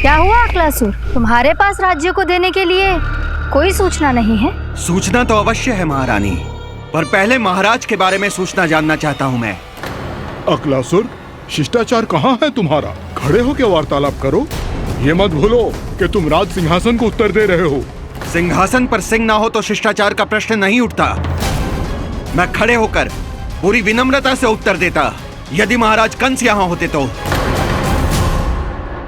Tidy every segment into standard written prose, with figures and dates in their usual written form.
क्या हुआ अकलासुर, तुम्हारे पास राज्य को देने के लिए कोई सूचना नहीं है? सूचना तो अवश्य है महारानी, पर पहले महाराज के बारे में सूचना जानना चाहता हूँ मैं। अकलासुर, शिष्टाचार कहाँ है तुम्हारा? खड़े होकर वार्तालाप करो। ये मत भूलो कि तुम राज सिंहासन को उत्तर दे रहे हो। सिंहासन पर सिंह ना हो तो शिष्टाचार का प्रश्न नहीं उठता। मैं खड़े होकर पूरी विनम्रता से उत्तर देता यदि महाराज कंस यहाँ होते तो।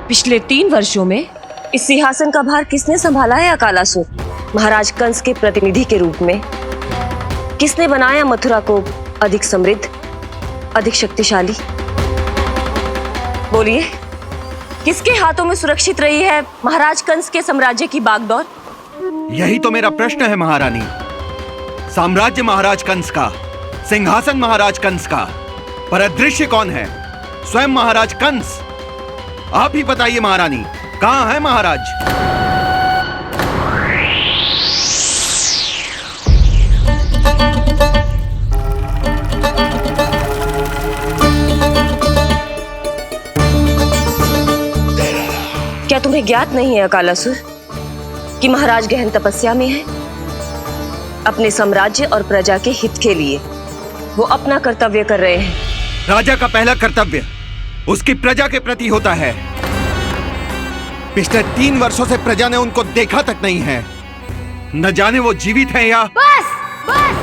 पिछले 3 वर्षों में इस सिंहासन का भार किसने संभाला है अकालासुर? महाराज कंस के प्रतिनिधि के रूप में किसने बनाया मथुरा को अधिक समृद्ध, अधिक शक्तिशाली? बोलिए, किसके हाथों में सुरक्षित रही है महाराज कंस के साम्राज्य की बागडोर? यही तो मेरा प्रश्न है महारानी। साम्राज्य महाराज कंस का, सिंहासन महाराज कंस का, पर अदृश्य कौन है? स्वयं महाराज कंस। आप ही बताइए महारानी, कहाँ है महाराज? क्या तुम्हें ज्ञात नहीं है अकालासुर कि महाराज गहन तपस्या में है? अपने साम्राज्य और प्रजा के हित के लिए वो अपना कर्तव्य कर रहे हैं। राजा का पहला कर्तव्य उसकी प्रजा के प्रति होता है। पिछले 3 वर्षों से प्रजा ने उनको देखा तक नहीं है। न जाने वो जीवित हैं या... बस बस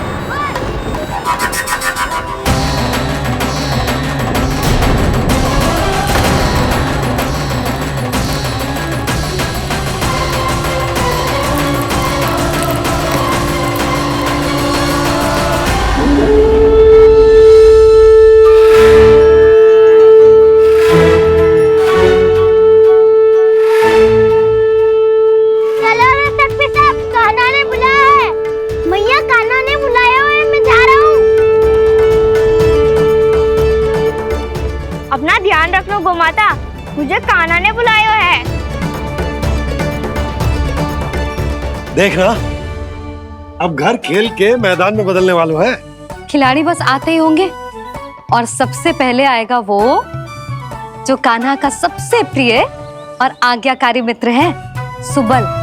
अपना ध्यान रखना गोमाता, मुझे कान्हा ने बुलाया है। देख रहा, अब घर खेल के मैदान में बदलने वालों है। खिलाड़ी बस आते ही होंगे और सबसे पहले आएगा वो जो कान्हा का सबसे प्रिय और आज्ञाकारी मित्र है, सुबल।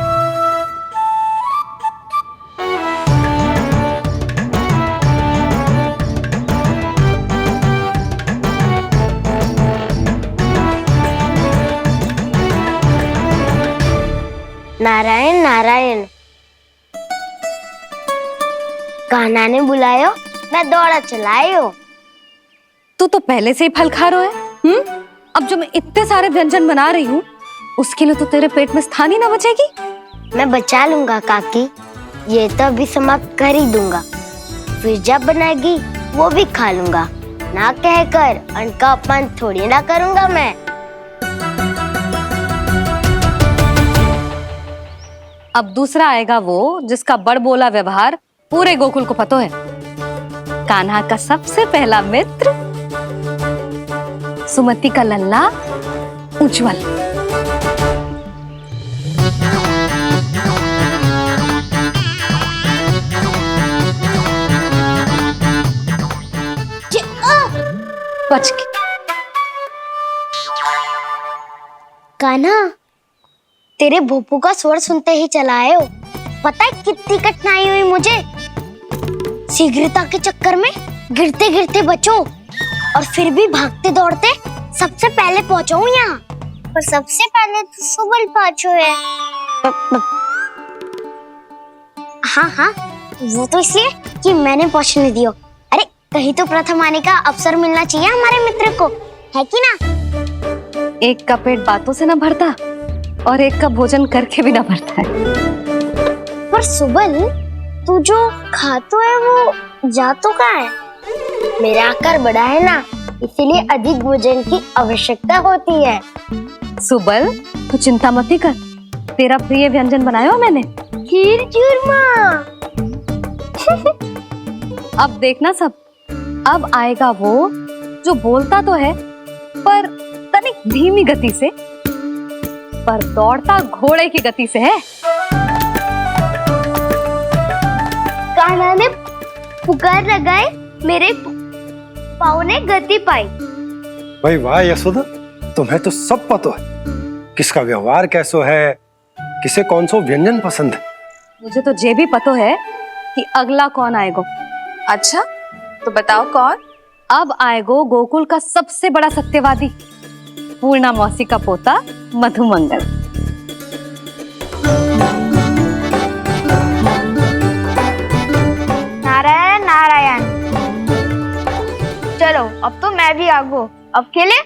नारायण नारायण, कान्हा ने बुलायो, मैं दौड़ा चलायो। तू तो पहले से ही फल खा रहा है। अब जो मैं इतने सारे व्यंजन बना रही हूँ उसके लिए तो तेरे पेट में स्थान ही ना बचेगी। मैं बचा लूंगा काकी, ये तो अभी समाप्त कर ही दूंगा, फिर जब बनाएगी वो भी खा लूंगा। ना कहकर अन्न का अपमान थोड़ी ना करूंगा मैं। अब दूसरा आएगा वो जिसका बड़बोला व्यवहार पूरे गोकुल को पता है, कान्हा का सबसे पहला मित्र, सुमति का लल्ला उज्जवल। बच के। कान्हा, तेरे भोपू का स्वर सुनते ही चला आए हो। पता है कितनी कठिनाई हुई मुझे। शीघ्रता के चक्कर में गिरते गिरते बचो और फिर भी भागते दौड़ते सबसे पहले पहुंचो यहाँ। पर सबसे पहले तो सुबल पहुंचो है। हाँ हाँ, वो तो इसलिए कि मैंने पहुंचने दियो। अरे कहीं तो प्रथम आने का अवसर मिलना चाहिए हमारे मित्र को, है कि ना? एक का पेट बातों से ना भरता और एक का भोजन करके भी ना भरता है। पर सुबल, तू जो खातो है वो जातो का है। मेरा आकार बड़ा है ना, इसीलिए अधिक भोजन की आवश्यकता होती है। सुबल, तू चिंता मत कर, तेरा प्रिय व्यंजन बनाया हो मैंने, खीर चूरमा। अब देखना सब, अब आएगा वो जो बोलता तो है पर तनिक धीमी गति से, पर दौड़ता घोड़े की गति से है। कान्हा ने पुकार लगाए, मेरे पाँव ने गति पाई। भाई वाह यशोदा, तुम्हें तो सब पता है। किसका व्यवहार कैसो है, किसे कौन सो व्यंजन पसंद है। मुझे तो ये भी पता है कि अगला कौन आएगो। अच्छा, तो बताओ कौन? अब आएगो गोकुल का सबसे बड़ा सत्यवादी, पूर्णा मौसी का पोता मधुमंगल। नारायण नारायण। चलो अब तो मैं भी आगो, अब खेले।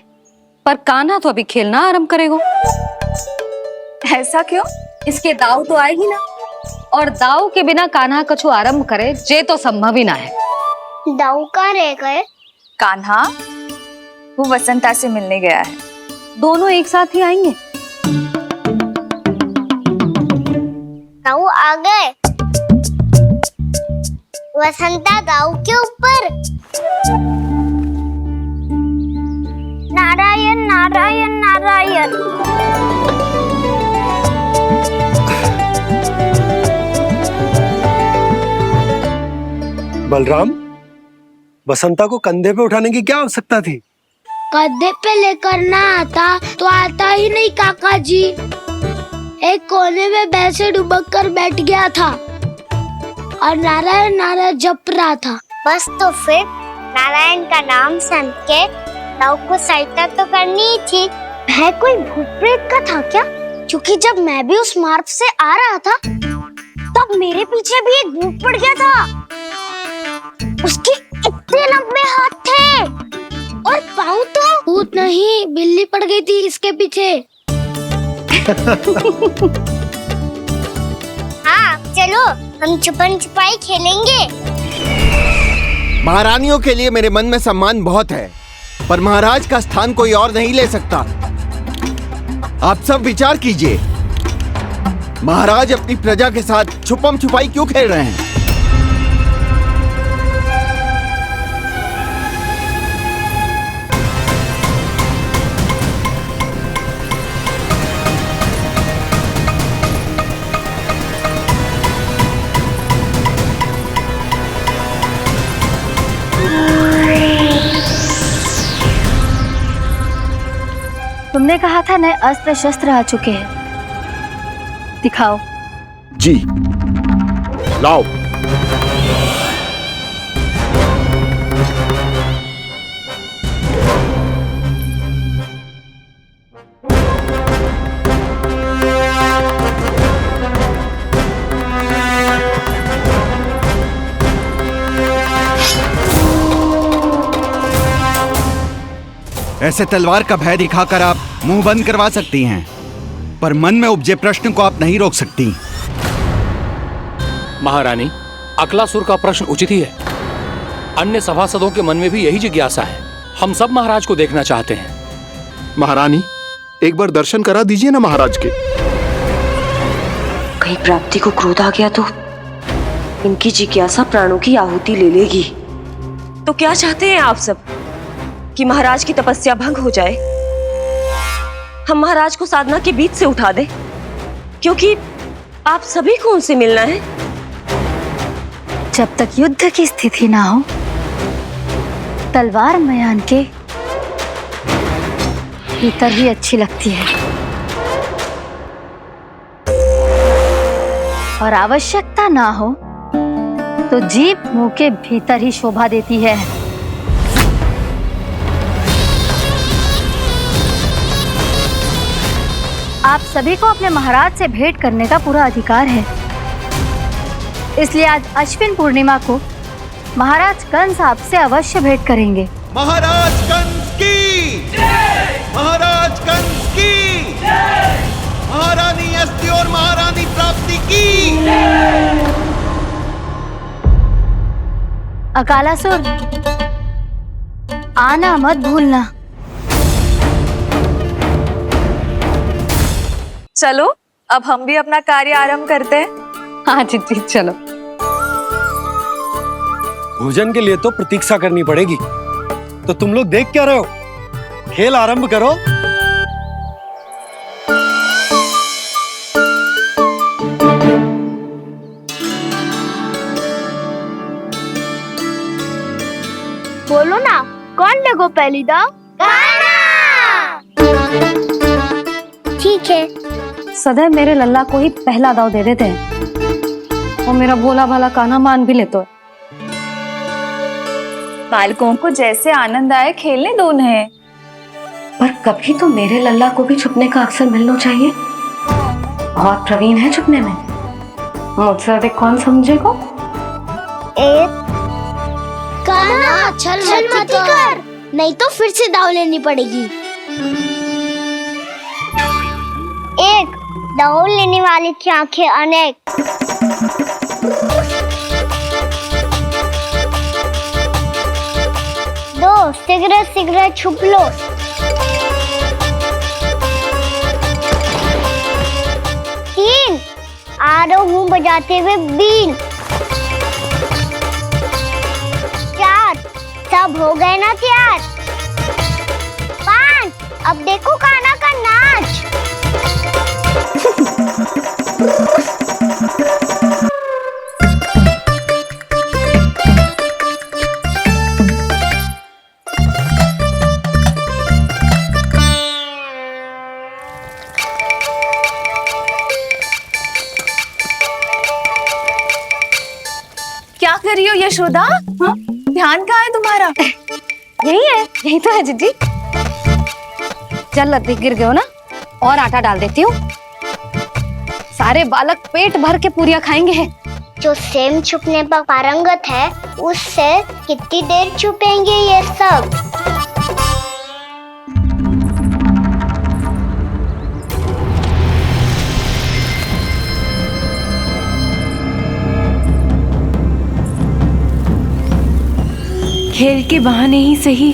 पर कान्हा तो अभी खेलना आरंभ करेगो। ऐसा क्यों? इसके दाऊ तो आए ही ना, और दाऊ के बिना कान्हा कछु आरंभ करे जे तो संभव ही ना है। दाऊ कहाँ रह गए? कान्हा वो वसंता से मिलने गया है। दोनों एक साथ ही आएंगे। दाऊ आ गए। वसंता दाऊ के ऊपर। नारायण नारायण नारायण। बलराम, बसंता को कंधे पे उठाने की क्या आवश्यकता थी? कंधे पे लेकर ना आता तो आता ही नहीं काका जी। एक कोने में बैसे डुबक कर बैठ गया था और नारायण नारायण जप रहा था। बस तो फिर नारायण का नाम सुन के दाऊ को सहायता तो करनी ही थी। वह कोई भूत प्रेत का था क्या? क्योंकि जब मैं भी उस मार्ग से आ रहा था तब मेरे पीछे भी एक भूत पड़ गया था। उसके इतने लंबे हाथ थे और पाँव तो भूत नहीं, बिल्ली पड़ गई थी इसके पीछे। हाँ चलो हम छुपन छुपाई खेलेंगे। महारानियों के लिए मेरे मन में सम्मान बहुत है, पर महाराज का स्थान कोई और नहीं ले सकता। आप सब विचार कीजिए, महाराज अपनी प्रजा के साथ छुपम छुपाई क्यों खेल रहे हैं? तुमने कहा था नए अस्त्र शस्त्र आ चुके हैं, दिखाओ। जी लाओ। ऐसे तलवार का भय दिखाकर आप मुंह बंद करवा सकती हैं, पर मन में उपजे प्रश्न को आप नहीं रोक सकती। महारानी, अकलासुर का प्रश्न उचित ही है। अन्य सभासदों के मन में भी यही जिज्ञासा है। हम सब महाराज को देखना चाहते हैं। महारानी, एक बार दर्शन करा दीजिए ना महाराज के। कहीं प्राप्ति को क्रोध आ गया तो इनकी जिज्ञासा प्राणों की आहुति ले लेगी। तो क्या चाहते हैं आप सब? कि महाराज की तपस्या भंग हो जाए? हम महाराज को साधना के बीच से उठा दें? क्योंकि आप सभी को उनसे मिलना है। जब तक युद्ध की स्थिति ना हो, तलवार मयान के भीतर ही अच्छी लगती है, और आवश्यकता ना हो तो जीभ मुंह के भीतर ही शोभा देती है। आप सभी को अपने महाराज से भेंट करने का पूरा अधिकार है, इसलिए आज अश्विन पूर्णिमा को महाराज कंस आपसे अवश्य भेंट करेंगे। महाराज कंस की जय! महाराज कंस की जय! महारानी अस्ति और महारानी प्राप्ति की जय! अकालासुर, आना मत भूलना। चलो अब हम भी अपना कार्य आरंभ करते हैं। हाँ जी चलो। भोजन के लिए तो प्रतीक्षा करनी पड़ेगी, तो तुम लोग देख क्या रहे हो? खेल आरंभ करो। बोलो ना, कौन लगो पहली दाव? ठीक है। सदैव मेरे लल्ला को ही पहला दाव दे देते हैं और मेरा भोला भाला कान्हा मान भी लेते। बालकों को जैसे आनंद आए खेलने दो उन्हें। पर कभी तो मेरे लल्ला को भी छुपने का अवसर मिलना चाहिए। बहुत प्रवीण है छुपने में, मुझसे अधिक कौन समझेगा। कान्हा छल मत कर, नहीं तो फिर से दाव लेनी पड़ेगी। एक दाव लेने वाले की आंखें अनेक। दो शीघ्र छुप लो। तीन आ रहा हूँ बजाते हुए बीन। चार सब हो गए ना तैयार। पांच अब देखो कान्हा का नाच। क्या कर रही हो यशोदा? हाँ? ध्यान कहाँ है तुम्हारा? यही है, यही तो है जीजी। चल अधिक गिर गए हो ना, और आटा डाल देती हूँ। सारे बालक पेट भर के पूरियां खाएंगे। जो सेम छुपने पर पारंगत है, उससे कितनी देर छुपेंगे ये सब? खेल के बहाने ही सही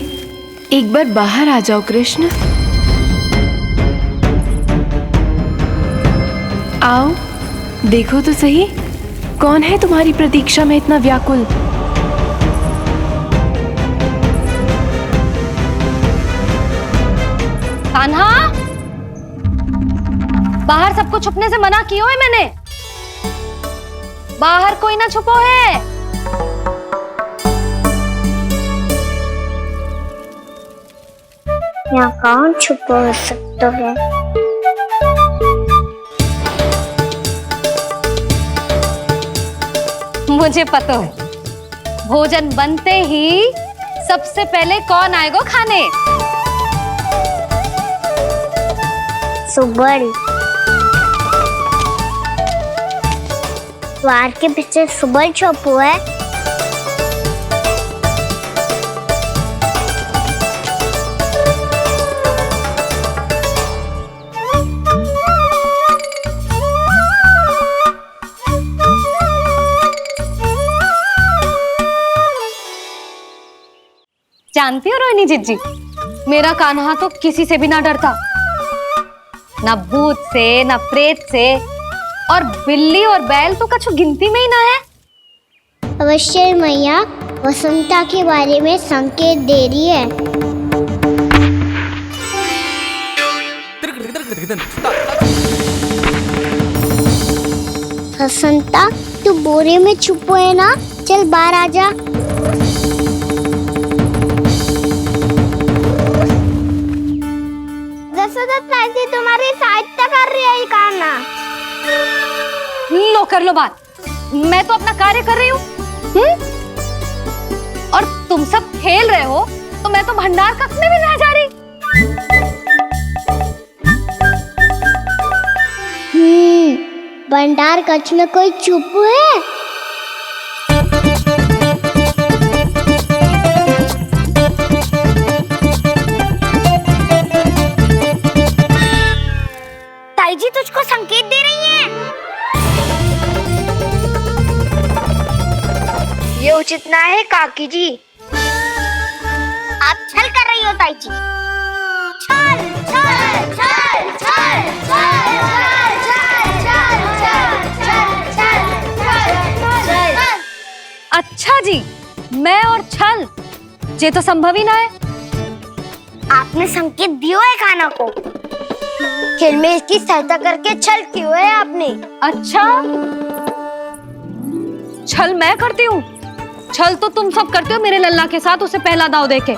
एक बार बाहर आ जाओ कृष्ण। आओ देखो तो सही, कौन है तुम्हारी प्रतीक्षा में इतना व्याकुल। कान्हा, बाहर सबको छुपने से मना किया है मैंने। बाहर कोई ना छुपो है। यहाँ कौन छुपा हो सकता है? मुझे पता है, भोजन बनते ही सबसे पहले कौन आएगा खाने? सुबल। द्वार के पीछे सुबल छुपा है। जानती हो रोहिणी जीजी, मेरा कान्हा तो किसी से भी ना डरता, ना भूत से, ना प्रेत से, और बिल्ली और बैल तो कछु गिनती में ही ना है। अवश्य मैया वसंता के बारे में संकेत दे रही है। वसंता तू बोरे में छुपो है ना, चल बाहर आ जा। तुम्हारी सहायता कर रही है कान्हा। लो कर लो बात, मैं तो अपना कार्य कर रही हूँ। और तुम सब खेल रहे हो तो मैं तो भंडार कक्ष में भी रह जा रही। भंडार कक्ष में कोई चुप है? ताई जी तुझको संकेत दे रही हैं। ये उचित ना है काकी जी। आप छल कर रही हो ताई जी। छल छल छल छल छल छल। अच्छा जी, मैं और छल ये तो संभव ही ना है। आपने संकेत दिया है कान्हा को, खेल में इसकी सहायता करके छल क्यों है आपने? अच्छा, छल मैं करती हूँ? छल तो तुम सब करते हो मेरे लल्ला के साथ, उसे पहला दाव देके।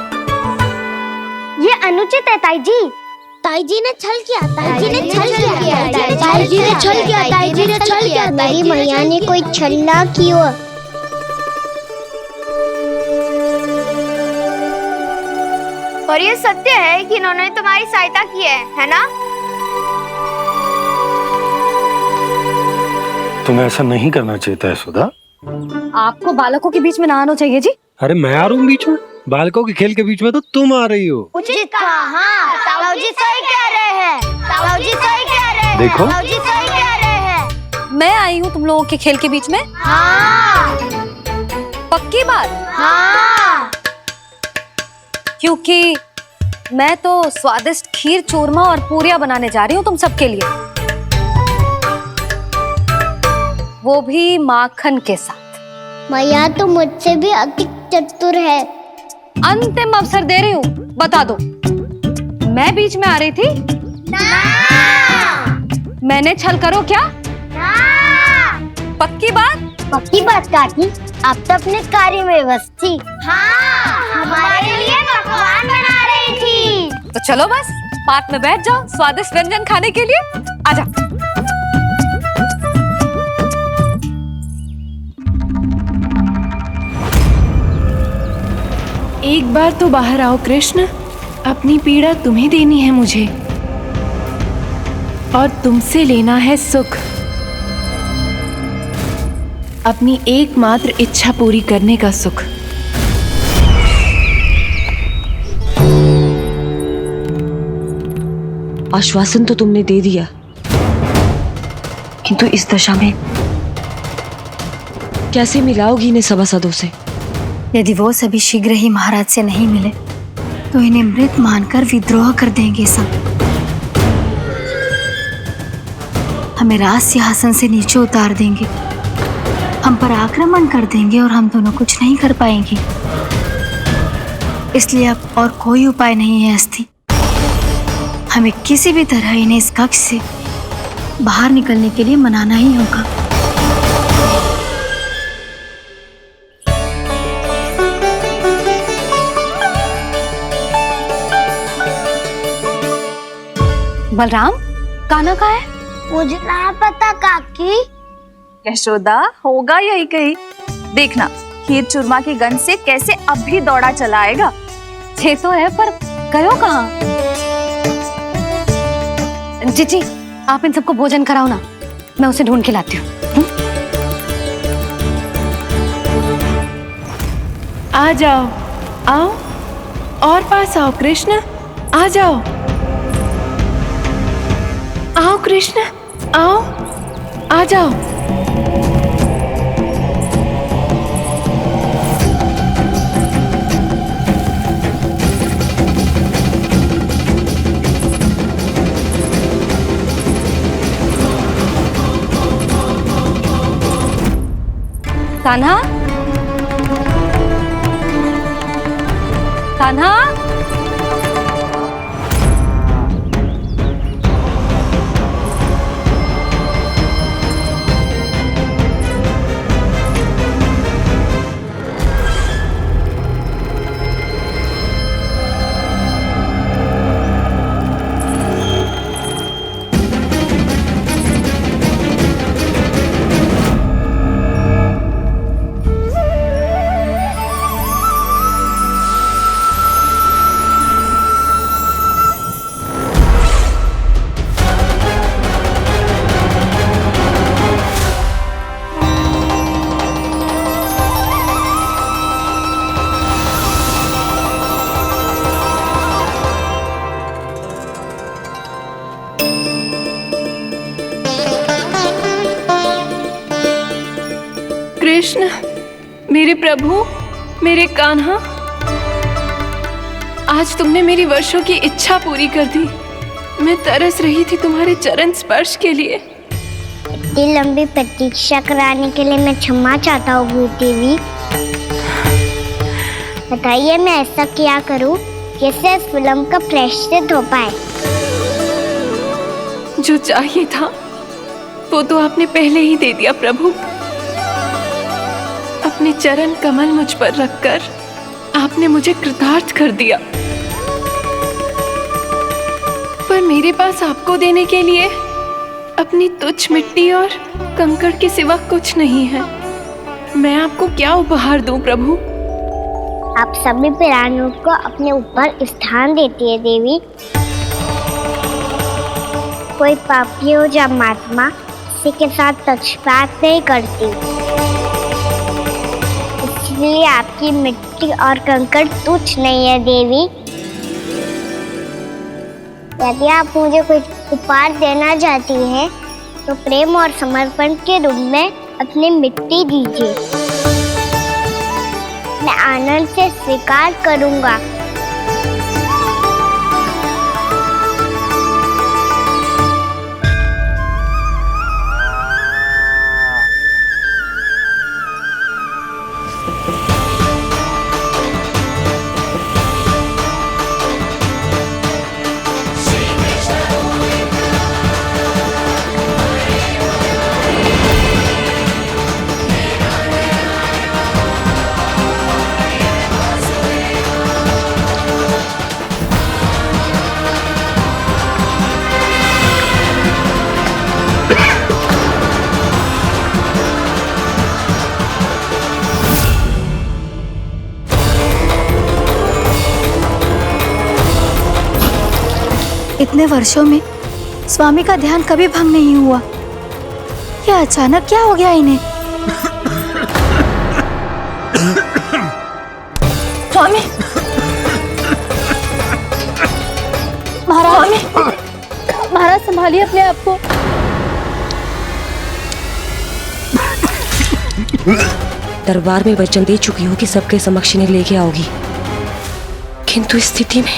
ये अनुचित है ताई जी। ताई जी ने छल किया, ताई जी ने छल किया, ताई जी ने छल किया, ताई जी ने छल किया। मेरी मैया ने कोई छल ना किया। और ये सत्य है कि इन्होंने तुम्हारी सहायता की है ना? तुम्हें ऐसा नहीं करना चाहिए था यशोदा। आपको बालकों के बीच में ना आना चाहिए जी। अरे मैं आ रहा हूँ बीच में? बालकों के खेल के बीच में तो तुम आ रही हो। उचित कहा, ताऊ जी सही कह रहे हैं, ताऊ जी सही कह रहे हैं, देखो ताऊ जी सही कह रहे हैं। मैं आई हूँ तुम लोगों के खेल के बीच में? हाँ। पक्की बात? हाँ। क्योंकि मैं तो स्वादिष्ट खीर, चूरमा और पूरियां बनाने जा रही हूँ तुम सबके लिए, वो भी माखन के साथ। मैया तो मुझसे भी अधिक चतुर है। अंतिम अवसर दे रही हूँ, बता दो मैं बीच में आ रही थी? ना। मैंने छल करो क्या? ना। पक्की बात? पक्की बात काकी, आप तो अपने कार्य में व्यस्त थी। हाँ, हमारे लिए पकवान बना रही थी। तो चलो बस पार्क में बैठ जाओ स्वादिष्ट व्यंजन खाने के लिए। आजा। एक बार तो बाहर आओ कृष्ण, अपनी पीड़ा तुम्हें देनी है मुझे, और तुमसे लेना है सुख। अपनी एकमात्र इच्छा पूरी करने का सुख। आश्वासन तो तुमने दे दिया, किंतु इस दशा में कैसे मिलाओगी इन्हें सभासदों से? यदि वो सभी शीघ्र ही महाराज से नहीं मिले तो इन्हें मृत मानकर विद्रोह कर देंगे सब। हमें राज सिंहासन से नीचे उतार देंगे, हम पर आक्रमण कर देंगे और हम दोनों कुछ नहीं कर पाएंगे। इसलिए अब और कोई उपाय नहीं है अस्थि। हमें किसी भी तरह इन्हें इस कक्ष से बाहर निकलने के लिए मनाना ही होगा। बलराम, कान्हा कहाँ है? मुझे ना पता काकी। यशोदा, होगा यही कहीं। देखना खीर चूरमा की गंध से कैसे अब भी दौड़ा चला आएगा। ये तो है, पर गयो कहाँ? जीजी, आप इन सबको भोजन कराओ ना, मैं उसे ढूंढ के लाती हूँ। आ जाओ, आओ और पास आओ कृष्ण, आ जाओ। आओ कृष्ण, आओ, आ जाओ। कान्हा, कान्हा, कृष्ण, मेरे प्रभु, मेरे कान्हा, आज तुमने मेरी वर्षों की इच्छा पूरी कर दी। मैं तरस रही थी तुम्हारे चरण स्पर्श के लिए। इतनी लंबी प्रतीक्षा कराने के लिए मैं क्षमा चाहता हूँ देवी। बताइए मैं ऐसा क्या करूँ जिससे इस फिल्म का प्रायश्चित हो पाए? जो चाहिए था वो तो आपने पहले ही दे दिया प्रभु। अपने चरण कमल मुझ पर रखकर आपने मुझे कृतार्थ कर दिया। पर मेरे पास आपको देने के लिए अपनी तुच्छ मिट्टी और कंकड़ के सिवा कुछ नहीं है। मैं आपको क्या उपहार दूं प्रभु? आप सभी प्राणियों को अपने ऊपर स्थान देती है देवी। कोई पापी हो या महात्मा, किसी के साथ पक्षपात नहीं करती, इसलिए आपकी मिट्टी और कंकड़ तुच्छ नहीं है देवी। यदि आप मुझे कुछ उपहार देना चाहती हैं, तो प्रेम और समर्पण के रूप में अपनी मिट्टी दीजिए। मैं आनंद से स्वीकार करूंगा। इतने वर्षों में स्वामी का ध्यान कभी भंग नहीं हुआ। ये अचानक क्या हो गया इन्हें? स्वामी, महाराज, महाराज संभालिए अपने आप को। दरबार में वचन दे चुकी हो कि सबके समक्ष इन्हें लेके आओगी, किंतु इस स्थिति में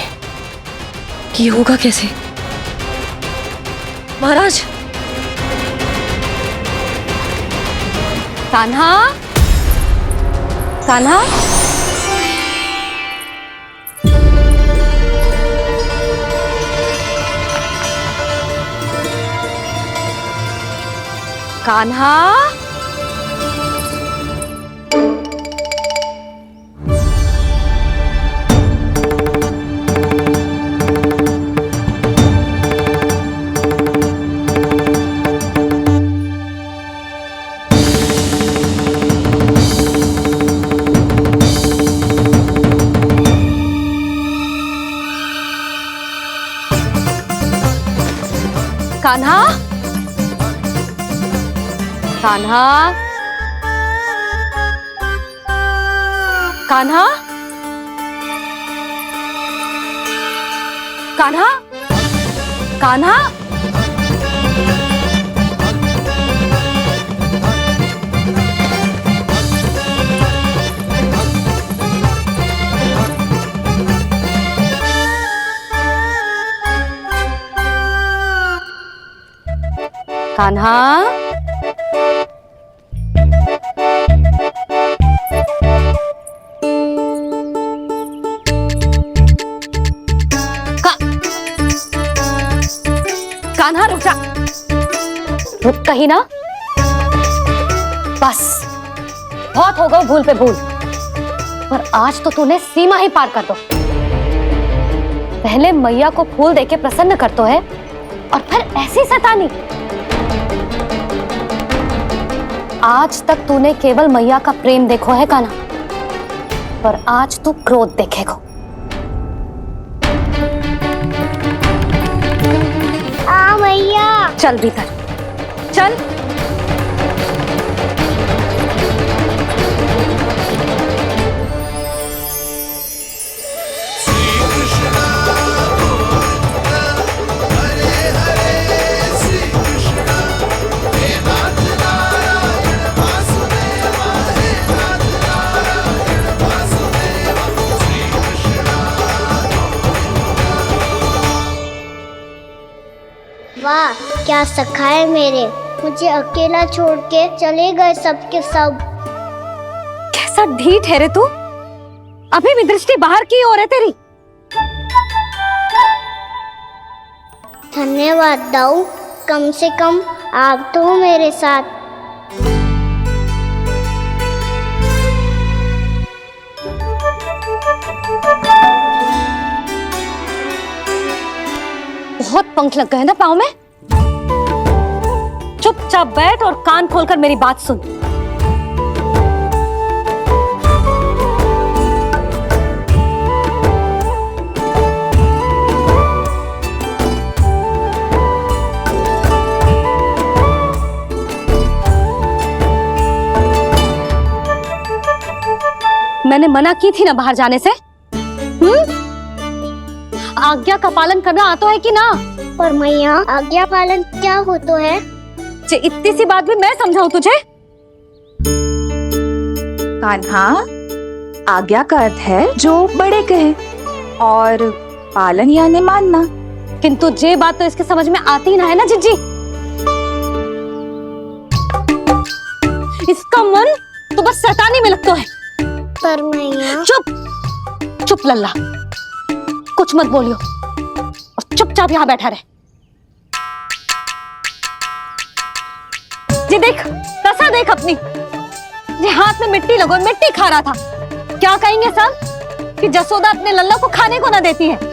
ये होगा कैसे? महाराज! कान्हा, कान्हा, कान्हा, कान्हा, कान्हा, कान्हा, कान्हा, कान्हा, कान्हा, कान्हा रुक जा, रुक कहीं ना। बस बहुत हो गया भूल पे भूल, पर आज तो तूने सीमा ही पार कर दो। पहले मैया को फूल देके प्रसन्न करतो है और फिर ऐसी सतानी। आज तक तूने केवल मैया का प्रेम देखो है कान्हा, पर आज तू क्रोध देखेगा। मैया चल भीतर चल। वाह, क्या सखा है मेरे। मुझे अकेला छोड़ के चले गए सबके सब। कैसा ढीठ है रे तू। अभी भी दृष्टि बाहर की ओर है तेरी। धन्यवाद दाऊ, कम से कम आप तो हो मेरे साथ। बहुत पंख लग गए ना पाँव में। चुपचाप बैठ और कान खोलकर मेरी बात सुन। मैंने मना की थी ना बाहर जाने से। आज्ञा का पालन करना आता है कि ना? पर मैया, आज्ञा पालन क्या होता है? इतनी सी बात भी मैं समझाऊं तुझे? कान्हा, आज्ञा का अर्थ है जो बड़े कहे और पालन यानी मानना। किंतु ये बात तो इसके समझ में आती ना है ना जिज्जी। इसका मन तो बस शैतानी में लगता है। पर मैया। चुप चुप लल्ला, कुछ मत बोलियो और चुपचाप यहाँ बैठा रहे। ये देख, तसा देख अपनी। ये हाथ में मिट्टी लगो, मिट्टी खा रहा था। क्या कहेंगे सब कि जसोदा अपने लल्ला को खाने को ना देती है।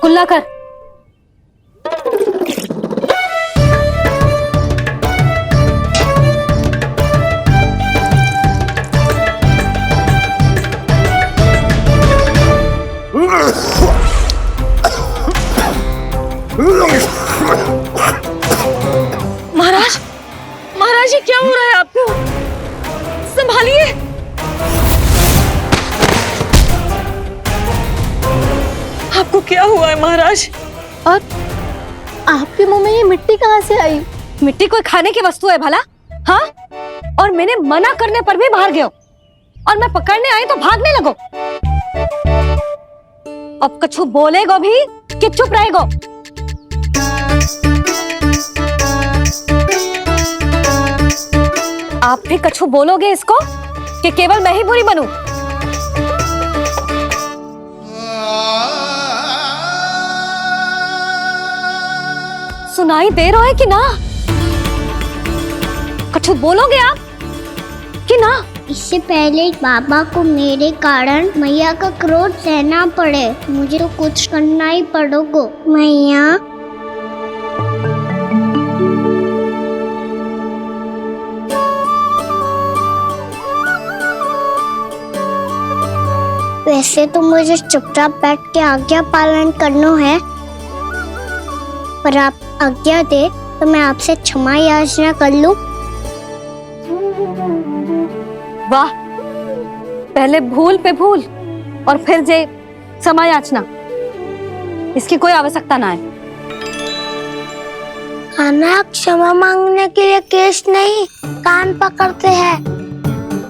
कुल्ला कर। महाराज, महाराज ये क्या हो रहा है आपको? संभालिए। आपको क्या हुआ है महाराज? और आपके मुंह में ये मिट्टी कहाँ से आई? मिट्टी कोई खाने की वस्तु है भला? हाँ? और मैंने मना करने पर भी बाहर गए और मैं पकड़ने आई तो भागने लगो। अब कछु बोलेगो भी कि चुप रहेगो? आप भी कछु बोलोगे इसको कि केवल मैं ही बुरी बनूं? सुनाई दे रहा है कि ना? कछु बोलोगे आप कि ना? इससे पहले बाबा को मेरे कारण मैया का क्रोध सहना पड़े, मुझे तो कुछ करना ही पड़ेगा। मैया, वैसे तो मुझे चुपचाप बैठ के आज्ञा पालन करना है, पर आप आज्ञा दे तो मैं आपसे क्षमा याचना कर लूं। वाह, पहले भूल पे भूल और फिर जे क्षमा याचना, इसकी कोई आवश्यकता ना है। खाना क्षमा मांगने के लिए केस नहीं, कान पकड़ते हैं,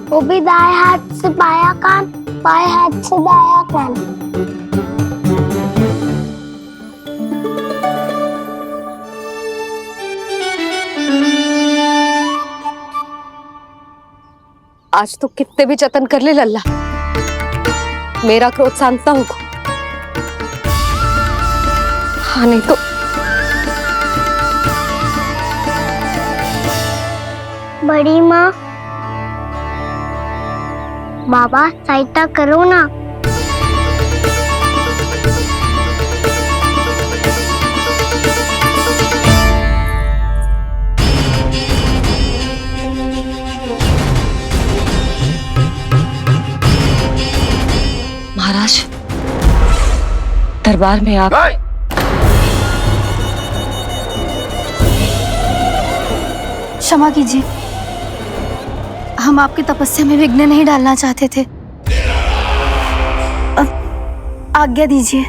वो भी दाएं हाथ से बायां कान, बाएं हाथ से दायां कान। आज तो कितने भी जतन कर ले लल्ला, मेरा क्रोध शांत होगा। हाँ नहीं तो बड़ी माँ, बाबा सहायता करो ना। महाराज, दरबार में आप क्षमा कीजिए, हम आपकी तपस्या में विघ्न नहीं डालना चाहते थे। अब आज्ञा दीजिए।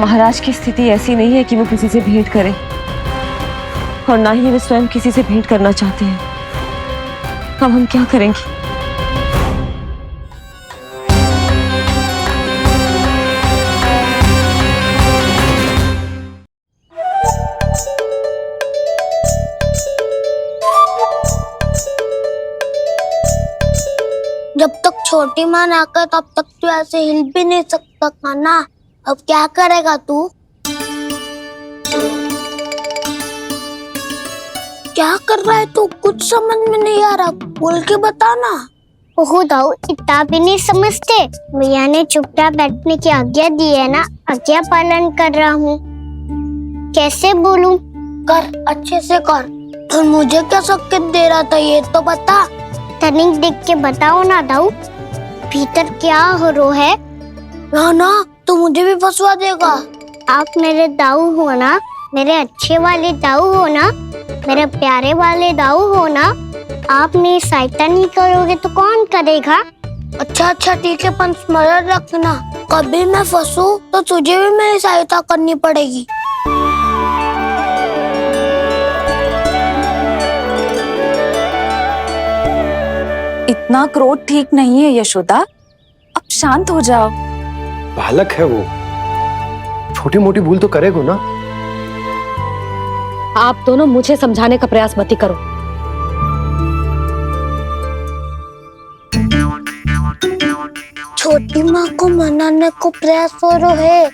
महाराज की स्थिति ऐसी नहीं है कि वो किसी से भेंट करें, और ना ही वे स्वयं किसी से भेंट करना चाहते हैं। अब हम क्या करेंगे? जब तक छोटी माँ ना कर तब तक तू ऐसे हिल भी नहीं सकता कान्हा। अब क्या करेगा तू? क्या कर रहा है तू? कुछ समझ में नहीं आ रहा, बोल के बता ना। ओहो दाऊ, इतना भी नहीं समझते। भैया ने चुपचाप बैठने की आज्ञा दी है ना, आज्ञा पालन कर रहा हूँ। कैसे बोलूं? कर, अच्छे से कर। और मुझे क्या संकेत दे रहा था ये तो बता। तनिक देख के बताओ ना दाऊ, भीतर क्या हो रहा है? ना ना, तू मुझे भी फंसवा देगा। आप मेरे दाऊ हो ना, मेरे अच्छे वाले दाऊ हो ना, मेरे प्यारे वाले दाऊ हो ना। आप मेरी सहायता नहीं करोगे तो कौन करेगा? अच्छा अच्छा ठीक है, पर स्मरण रखना, कभी मैं फंसू तो तुझे भी मेरी सहायता करनी पड़ेगी। इतना क्रोध ठीक नहीं है यशोदा, अब शांत हो जाओ। बालक है वो, छोटी मोटी भूल तो करेगा ना। आप दोनों मुझे समझाने का प्रयास मत ही करो। छोटी माँ को मनाने को प्रयास हो रहा है।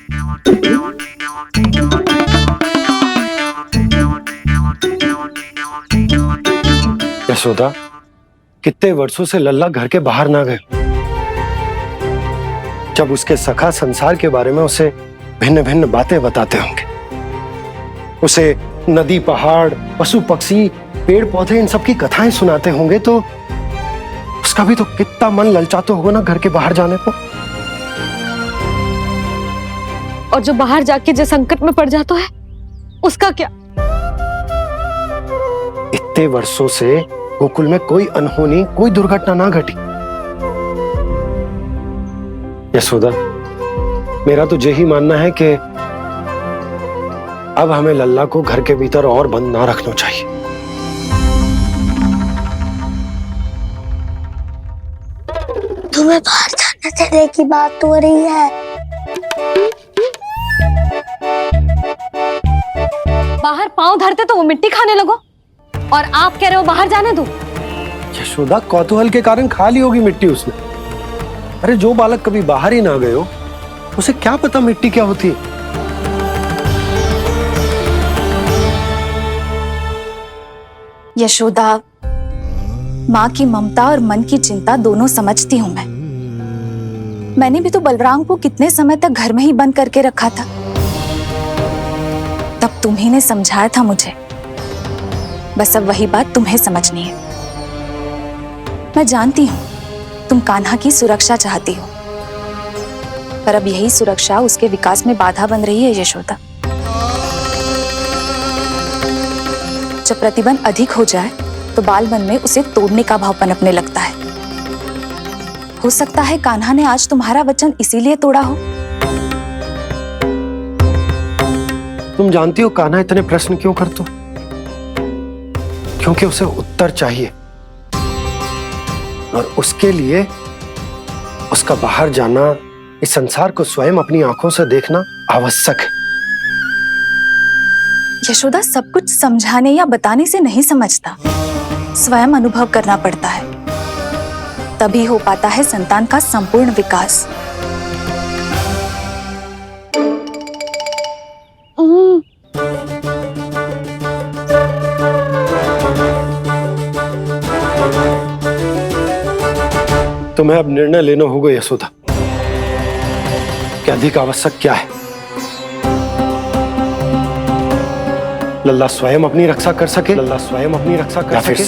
यशोदा, कितने वर्षों से लल्ला घर के बाहर ना गए। जब उसके सखा संसार के बारे में उसे भिन्न भिन्न बातें बताते होंगे, उसे नदी पहाड़ पशु पक्षी पेड़ पौधे इन सब की कथाएं सुनाते होंगे, तो उसका भी तो कितना मन ललचाता होगा ना घर के बाहर जाने को। और जो बाहर जाके जो संकट में पड़ जाता है उसका क्या? इतने वर्षों से गोकुल में कोई अनहोनी कोई दुर्घटना ना घटी। यशोदा, मेरा तो यही मानना है कि अब हमें लल्ला को घर के भीतर और बंद ना रखना चाहिए। तुम्हें बाहर जाने देने की बात हो रही है? बाहर पांव धरते तो वो मिट्टी खाने लगो, और आप कह रहे हो बाहर जाने दो। यशोदा, कौतूहल के कारण खा ली होगी मिट्टी उसने। अरे जो बालक कभी बाहर ही ना गए हो, उसे क्या पता मिट्टी क्या होती है। यशोदा, माँ की ममता और मन की चिंता दोनों समझती हूँ मैं। मैंने भी तो बलराम को कितने समय तक घर में ही बंद करके रखा था। तब तुम्ही ने समझाया था मुझे, बस अब वही बात तुम्हें समझनी है। मैं जानती हूँ तुम कान्हा की सुरक्षा चाहती हो, पर अब यही सुरक्षा उसके विकास में बाधा बन रही है यशोदा। जब प्रतिबंध अधिक हो जाए तो बाल मन में उसे तोड़ने का भाव पनपने लगता है। हो सकता है कान्हा ने आज तुम्हारा वचन इसीलिए तोड़ा हो। तुम जानती हो कान्हा इतने प्रश्न क्यों करता? क्योंकि उसे उत्तर चाहिए, और उसके लिए उसका बाहर जाना, इस संसार को स्वयं अपनी आंखों से देखना आवश्यक है। यशोदा, सब कुछ समझाने या बताने से नहीं समझता, स्वयं अनुभव करना पड़ता है, तभी हो पाता है संतान का संपूर्ण विकास। तुम्हें अब निर्णय लेना होगा यशोदा कि अधिक आवश्यक क्या है। लल्ला स्वयं अपनी रक्षा कर सके, लल्ला स्वयं अपनी रक्षा कर सके,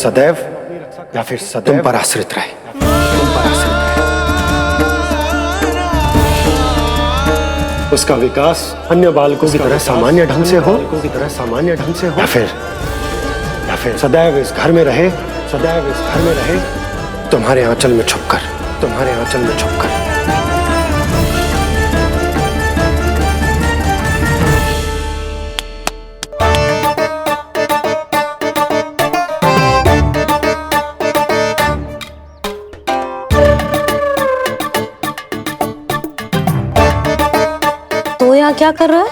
या फिर सदैव तुम पर आश्रित रहे, तुम पर आश्रित रहे। उसका विकास अन्य बालकों की तरह सामान्य ढंग से हो, या फिर सदैव इस घर में रहे, सदैव इस घर में रहे, तुम्हारे आंचल में छुपकर, तुम्हारे आंचल में छुपकर। यहाँ क्या कर रहा है?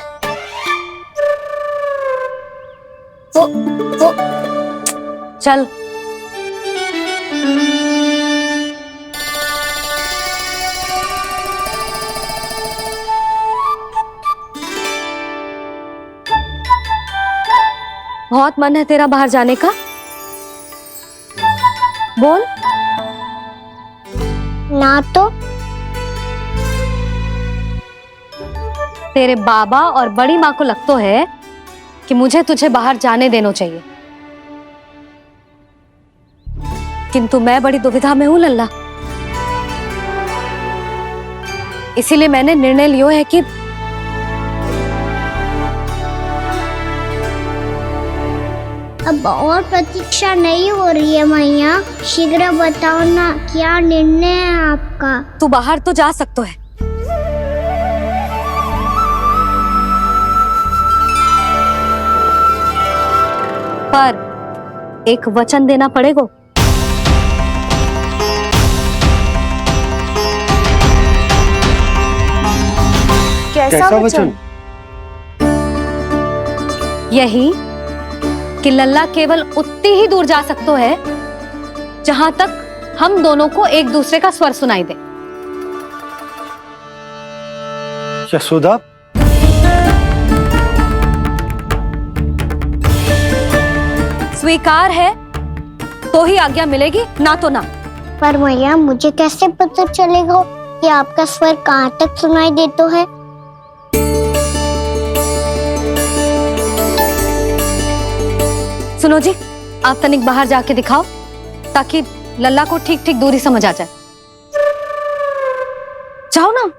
वो चल। बहुत मन है तेरा बाहर जाने का? बोल। ना तो। तेरे बाबा और बड़ी माँ को लगता है कि मुझे तुझे बाहर जाने देना चाहिए, किंतु मैं बड़ी दुविधा में हूं लल्ला। इसीलिए मैंने निर्णय लिया है कि अब और प्रतीक्षा नहीं हो रही है मैया, शीघ्र बताओ ना क्या निर्णय है आपका। तू बाहर तो जा सकता है, पर एक वचन देना पड़ेगा। कैसा वचन? यही कि लल्ला केवल उतनी ही दूर जा सकता है जहां तक हम दोनों को एक दूसरे का स्वर सुनाई दे। यशोदा, स्वीकार है तो ही आज्ञा मिलेगी, ना तो ना। पर मैया मुझे कैसे पता चलेगा कि आपका स्वर कहाँ तक सुनाई देता है? सुनो जी, आप तनिक बाहर जाके दिखाओ ताकि लल्ला को ठीक ठीक दूरी समझ आ जाए। जाओ ना।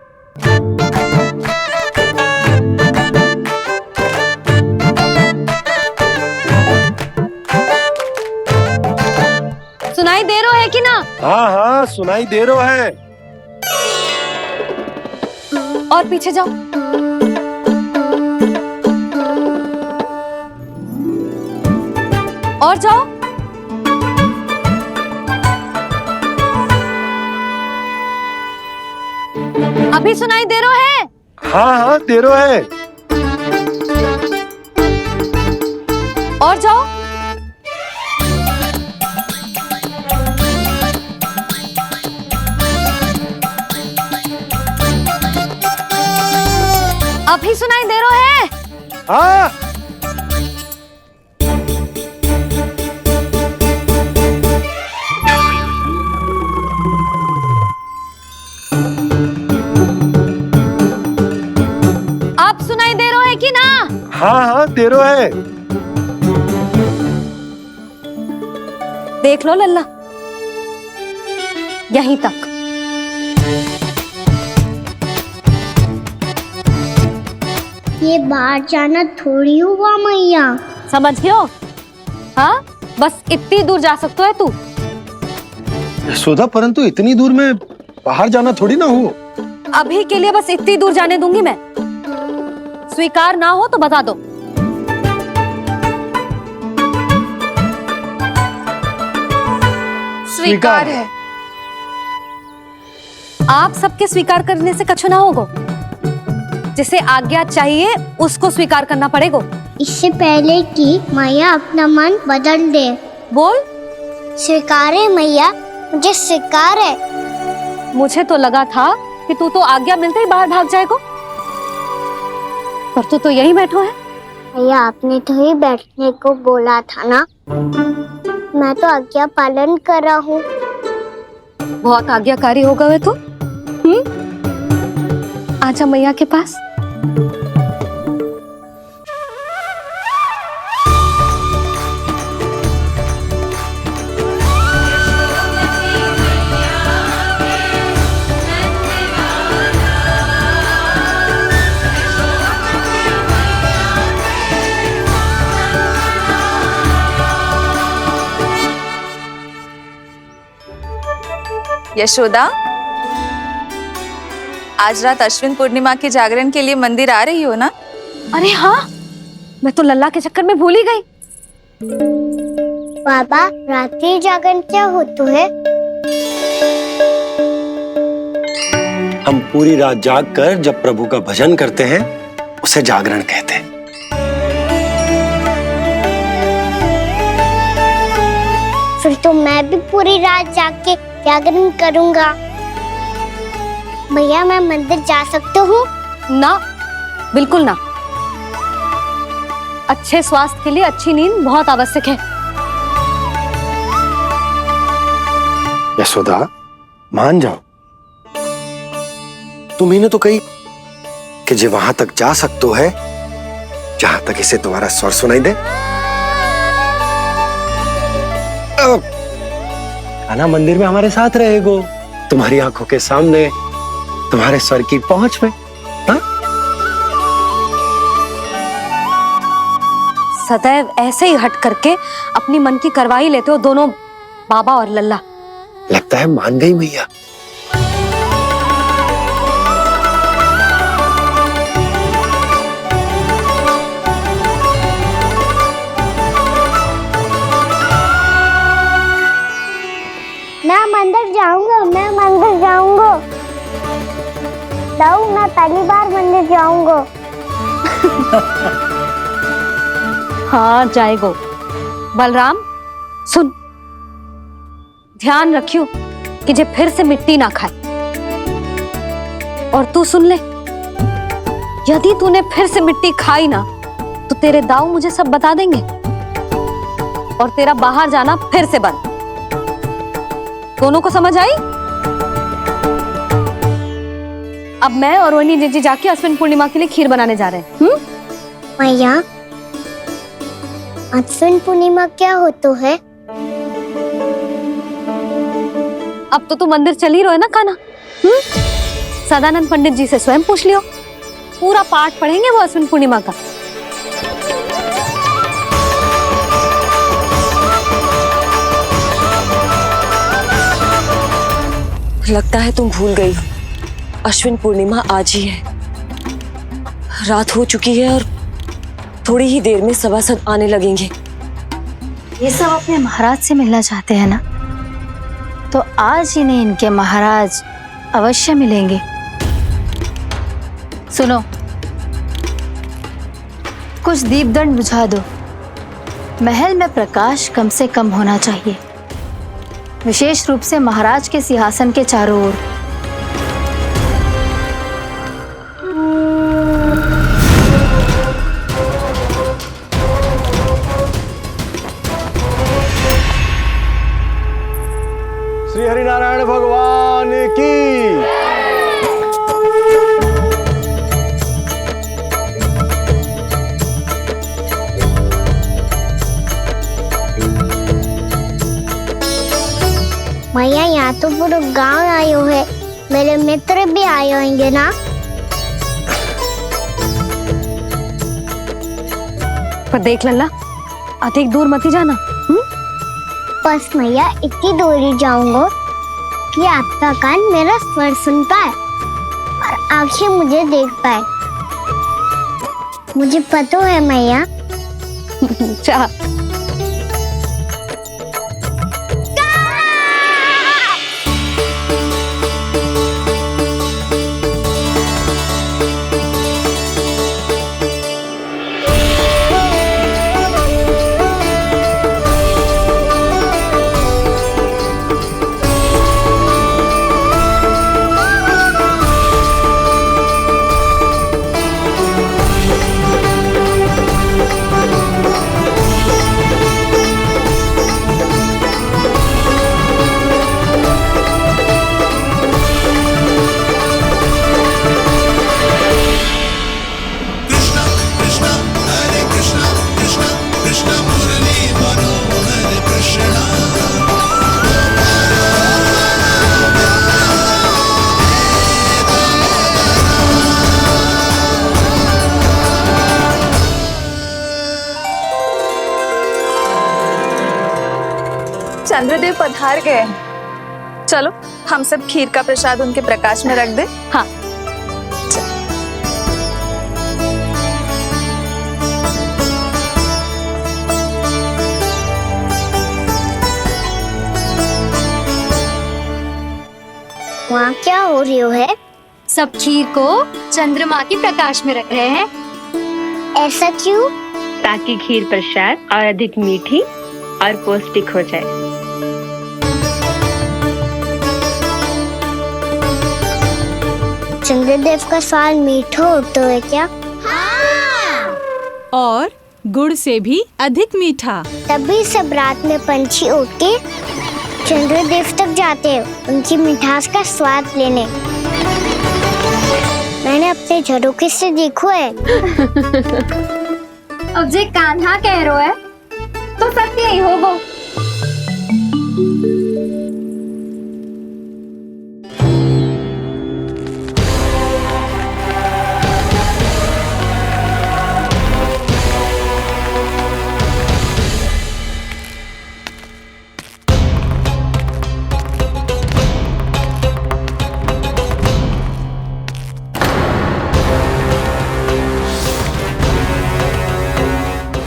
सुनाई दे रहा है कि ना? हाँ हाँ सुनाई दे रहा है। और पीछे जाओ। और जाओ। अभी सुनाई दे रहा है? हाँ हाँ दे रहा है। और जाओ। अभी सुनाई दे रहा है? हाँ। आप सुनाई दे रहा है कि ना? हाँ हाँ दे रहा है। देख लो लल्ला, यहीं तक। ये बाहर जाना थोड़ी हुआ मैया। समझ गयो? हाँ, बस इतनी दूर जा सकता है तू। यशोदा, परंतु इतनी दूर में बाहर जाना थोड़ी ना हो। अभी के लिए बस इतनी दूर जाने दूंगी मैं। स्वीकार ना हो तो बता दो। स्वीकार है। आप सबके स्वीकार करने से कछु ना होगा। जिसे आज्ञा चाहिए उसको स्वीकार करना पड़ेगा। इससे पहले कि मैया अपना मन बदल दे। बोल। स्वीकार है मैया, मुझे स्वीकार है। मुझे तो लगा था कि तू तो आज्ञा मिलते ही बाहर भाग जाएगा, पर तू तो यही बैठो है। मैया आपने तो ही बैठने को बोला था ना, मैं तो आज्ञा पालन कर रहा हूँ। बहुत आज्ञाकारी होगा वे तो। आजा मैया के पास। यशोदा, आज रात अश्विन पूर्णिमा के जागरण के लिए मंदिर आ रही हो ना? अरे हाँ, मैं तो लल्ला के चक्कर में भूल ही गई। बाबा, रात्रि जागरण क्या होता है? हम पूरी रात जाग कर जब प्रभु का भजन करते हैं उसे जागरण कहते हैं। फिर तो मैं भी पूरी रात जाग के जागरण करूंगा। भैया मैं मंदिर जा सकती हूँ? ना, बिल्कुल ना। अच्छे स्वास्थ्य के लिए अच्छी नींद बहुत आवश्यक है। यशोदा, मान जाओ। तुम्ही ने तो कही कि जे वहां तक जा सकते है जहां तक इसे तुम्हारा स्वर सुनाई दे। कान्हा मंदिर में हमारे साथ रहेगो, तुम्हारी आंखों के सामने, तुम्हारे स्वर की पहुंच में। हाँ? सदैव ऐसे ही हट करके अपनी मन की करवाई लेते हो दोनों बाबा और लल्ला। लगता है मान गई मैया। मैं मंदिर जाऊंगा, मैं मंदिर जाऊंगा। दाऊ, मैं पहली बार मंदिर जाऊंगा। हाँ जाएगो। बलराम सुन, ध्यान रखियो कि जे फिर से मिट्टी ना खाए। और तू सुन ले, यदि तूने फिर से मिट्टी खाई ना तो तेरे दाऊ मुझे सब बता देंगे और तेरा बाहर जाना फिर से बंद। दोनों को समझ आई? अब मैं और रोहिणी जीजी जाके अश्विन पूर्णिमा के लिए खीर बनाने जा रहे हैं। मैया, अश्विन पूर्णिमा क्या होता है? अब तो तू मंदिर चल ही रहो है ना कान्हा? सदानंद पंडित जी से स्वयं पूछ लियो, पूरा पाठ पढ़ेंगे वो अश्विन पूर्णिमा का। लगता है तुम भूल गई हो, अश्विन पूर्णिमा आज ही है। रात हो चुकी है और थोड़ी ही देर में सभासद आने लगेंगे। ये सब अपने महाराज से मिलना चाहते हैं ना, तो आज इन्हें इनके महाराज अवश्य मिलेंगे। सुनो, कुछ दीपदंड बुझा दो। महल में प्रकाश कम से कम होना चाहिए, विशेष रूप से महाराज के सिंहासन के चारों ओर। श्री हरिनारायण भगवान की। मैया, यहाँ तो पूरा गांव आयो है, मेरे मित्र भी आए होंगे ना? पर देख लल्ला, अधिक दूर मत ही जाना। बस मैया इतनी दूर ही जाऊंगा कि आपका कान मेरा स्वर सुन पाए और आंखें मुझे देख पाए। मुझे पता है मैया। चाह चंद्रदेव पधार गए। चलो हम सब खीर का प्रसाद उनके प्रकाश में रख दे। हाँ। वहाँ क्या हो रही है? सब खीर को चंद्रमा के प्रकाश में रख रहे हैं ऐसा क्यों? ताकि खीर प्रसाद और अधिक मीठी और पौष्टिक हो जाए। चंद्रदेव का स्वाद मीठा होता है क्या? और गुड़ से भी अधिक मीठा। तभी सब रात में पंछी उड़ के चंद्रदेव तक जाते हैं उनकी मिठास का स्वाद लेने। मैंने अपने झरोखे से देखो है। अब जे कान्हा कह रो है तो सत्य ही होगो।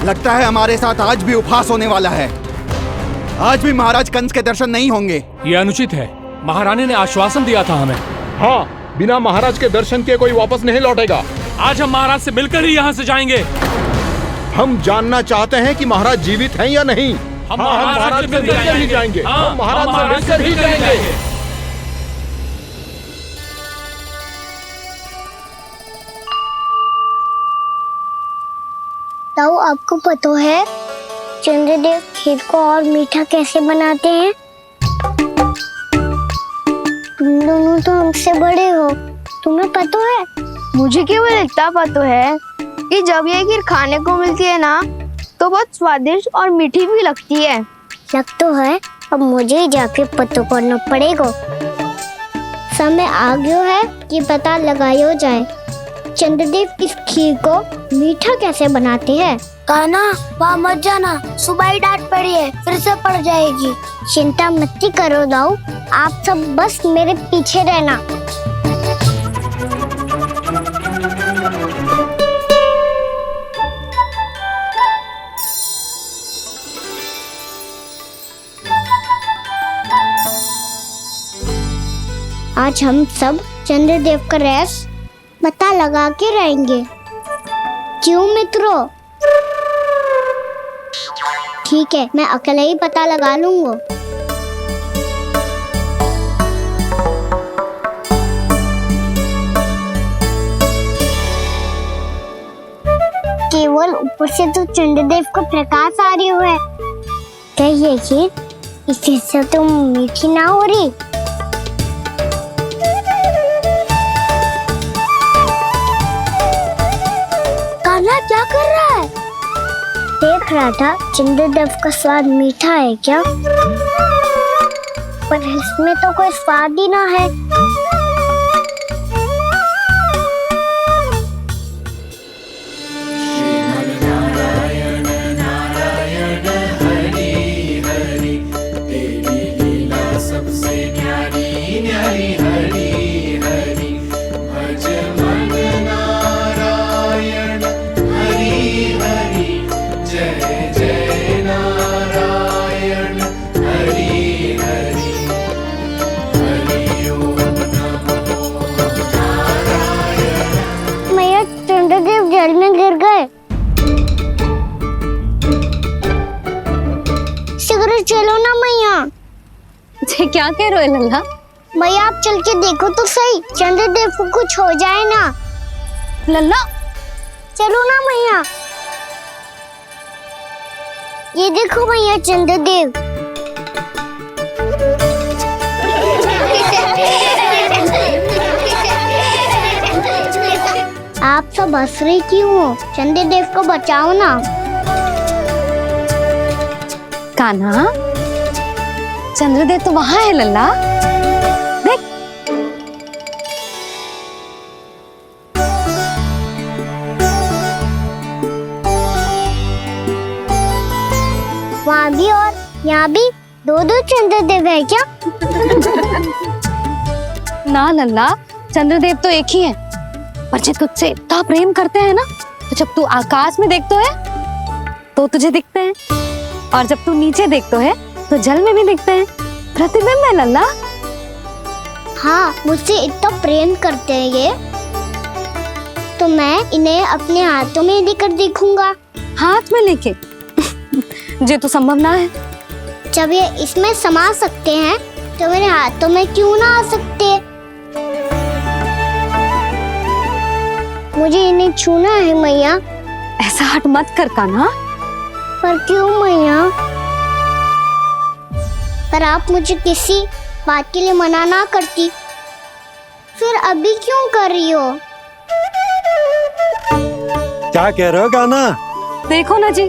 लगता है हमारे साथ आज भी उपहास होने वाला है। आज भी महाराज कंस के दर्शन नहीं होंगे। ये अनुचित है। महारानी ने आश्वासन दिया था हमें। हाँ, बिना महाराज के दर्शन के कोई वापस नहीं लौटेगा। आज हम महाराज से मिलकर ही यहाँ से जाएंगे। हम जानना चाहते हैं कि महाराज जीवित हैं या नहीं। हम महाराज से मिलकर ही जाएंगे। हम महाराज से मिलकर ही जाएंगे। ताऊ, आपको पता है चंद्रदेव खीर को और मीठा कैसे बनाते हैं? तुम दोनों तो हमसे बड़े हो, तुम्हें पता है? मुझे केवल इतना पता है कि जब ये खीर खाने को मिलती है ना तो बहुत स्वादिष्ट और मीठी भी लगती है। लग तो है, अब मुझे ही जाके पता करना पड़ेगा। समय आ गया है कि पता लगाया जाए चंद्रदेव इस खीर को मीठा कैसे बनाते हैं। कान्हा, वहाँ मत जाना, सुबह ही डांट पड़ी है, फिर से पड़ जाएगी। चिंता मत करो दाऊ, आप सब बस मेरे पीछे रहना। आज हम सब चंद्रदेव का रहस्य पता लगा के रहेंगे। क्यों मित्रों? ठीक है, मैं अकेले ही पता लगा लूंगा। केवल ऊपर से तो चंद्रदेव का प्रकाश आ रही है। क्या ये खीर इसी से तो मीठी ना हो रही? कान्हा क्या कर रहा है? देख रहा था चंद्रदेव का स्वाद मीठा है क्या, पर इसमें तो कोई स्वाद ही ना है। जल में गिर गए। शीघ्र चलो ना मैया। क्या कह रहे हो लल्ला? मैया आप चल के देखो तो सही, चंद्रदेव को कुछ हो जाए ना। लल्ला चलो ना मैया। ये देखो मैया चंद्रदेव। आप सब हंस रही क्यों हो? चंद्रदेव को बचाओ ना। कान्हा, चंद्रदेव तो वहां है लल्ला, देख। वहाँ भी और यहाँ भी दो चंद्रदेव है क्या? ना लल्ला, चंद्रदेव तो एक ही है। पर जब तुझसे इतना प्रेम करते हैं ना, तो जब तू आकाश में देखतो है तो तुझे दिखते हैं, और जब तू नीचे देखतो है तो जल में भी दिखते हैं। प्रतिबिंब है लल्ला। हाँ, मुझसे इतना प्रेम करते हैं ये, तो मैं इन्हें अपने हाथों में लेकर देखूंगा। हाथ में लेके? ये तो संभव ना है। जब ये इसमें समा सकते हैं तो मेरे हाथों में क्यों ना आ सकते? मुझे इन्हें छूना है मैया। ऐसा हट मत कर कान्हा। पर क्यों मैया? पर आप मुझे किसी बात के लिए मना ना करती, फिर अभी क्यों कर रही हो? क्या कह रहे हो कान्हा? देखो ना जी,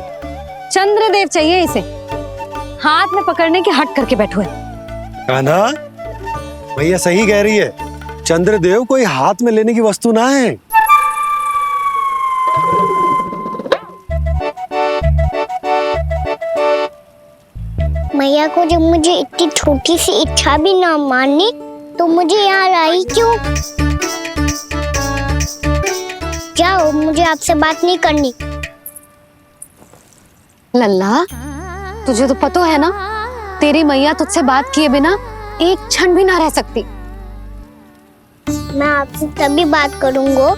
चंद्रदेव चाहिए इसे। हाथ में पकड़ने के हट करके बैठो है। कान्हा, भैया सही कह रही है। चंद्रदेव कोई हाथ में लेने की वस्तु ना है। मैया को जब मुझे इतनी छोटी सी इच्छा भी ना माननी तो मुझे यहाँ लाई क्यों? जाओ, मुझे आपसे बात नहीं करनी। लल्ला, तुझे तो पता है ना, तेरी मैया तुझसे बात किए बिना एक क्षण भी ना रह सकती। मैं आपसे तभी बात करूंगा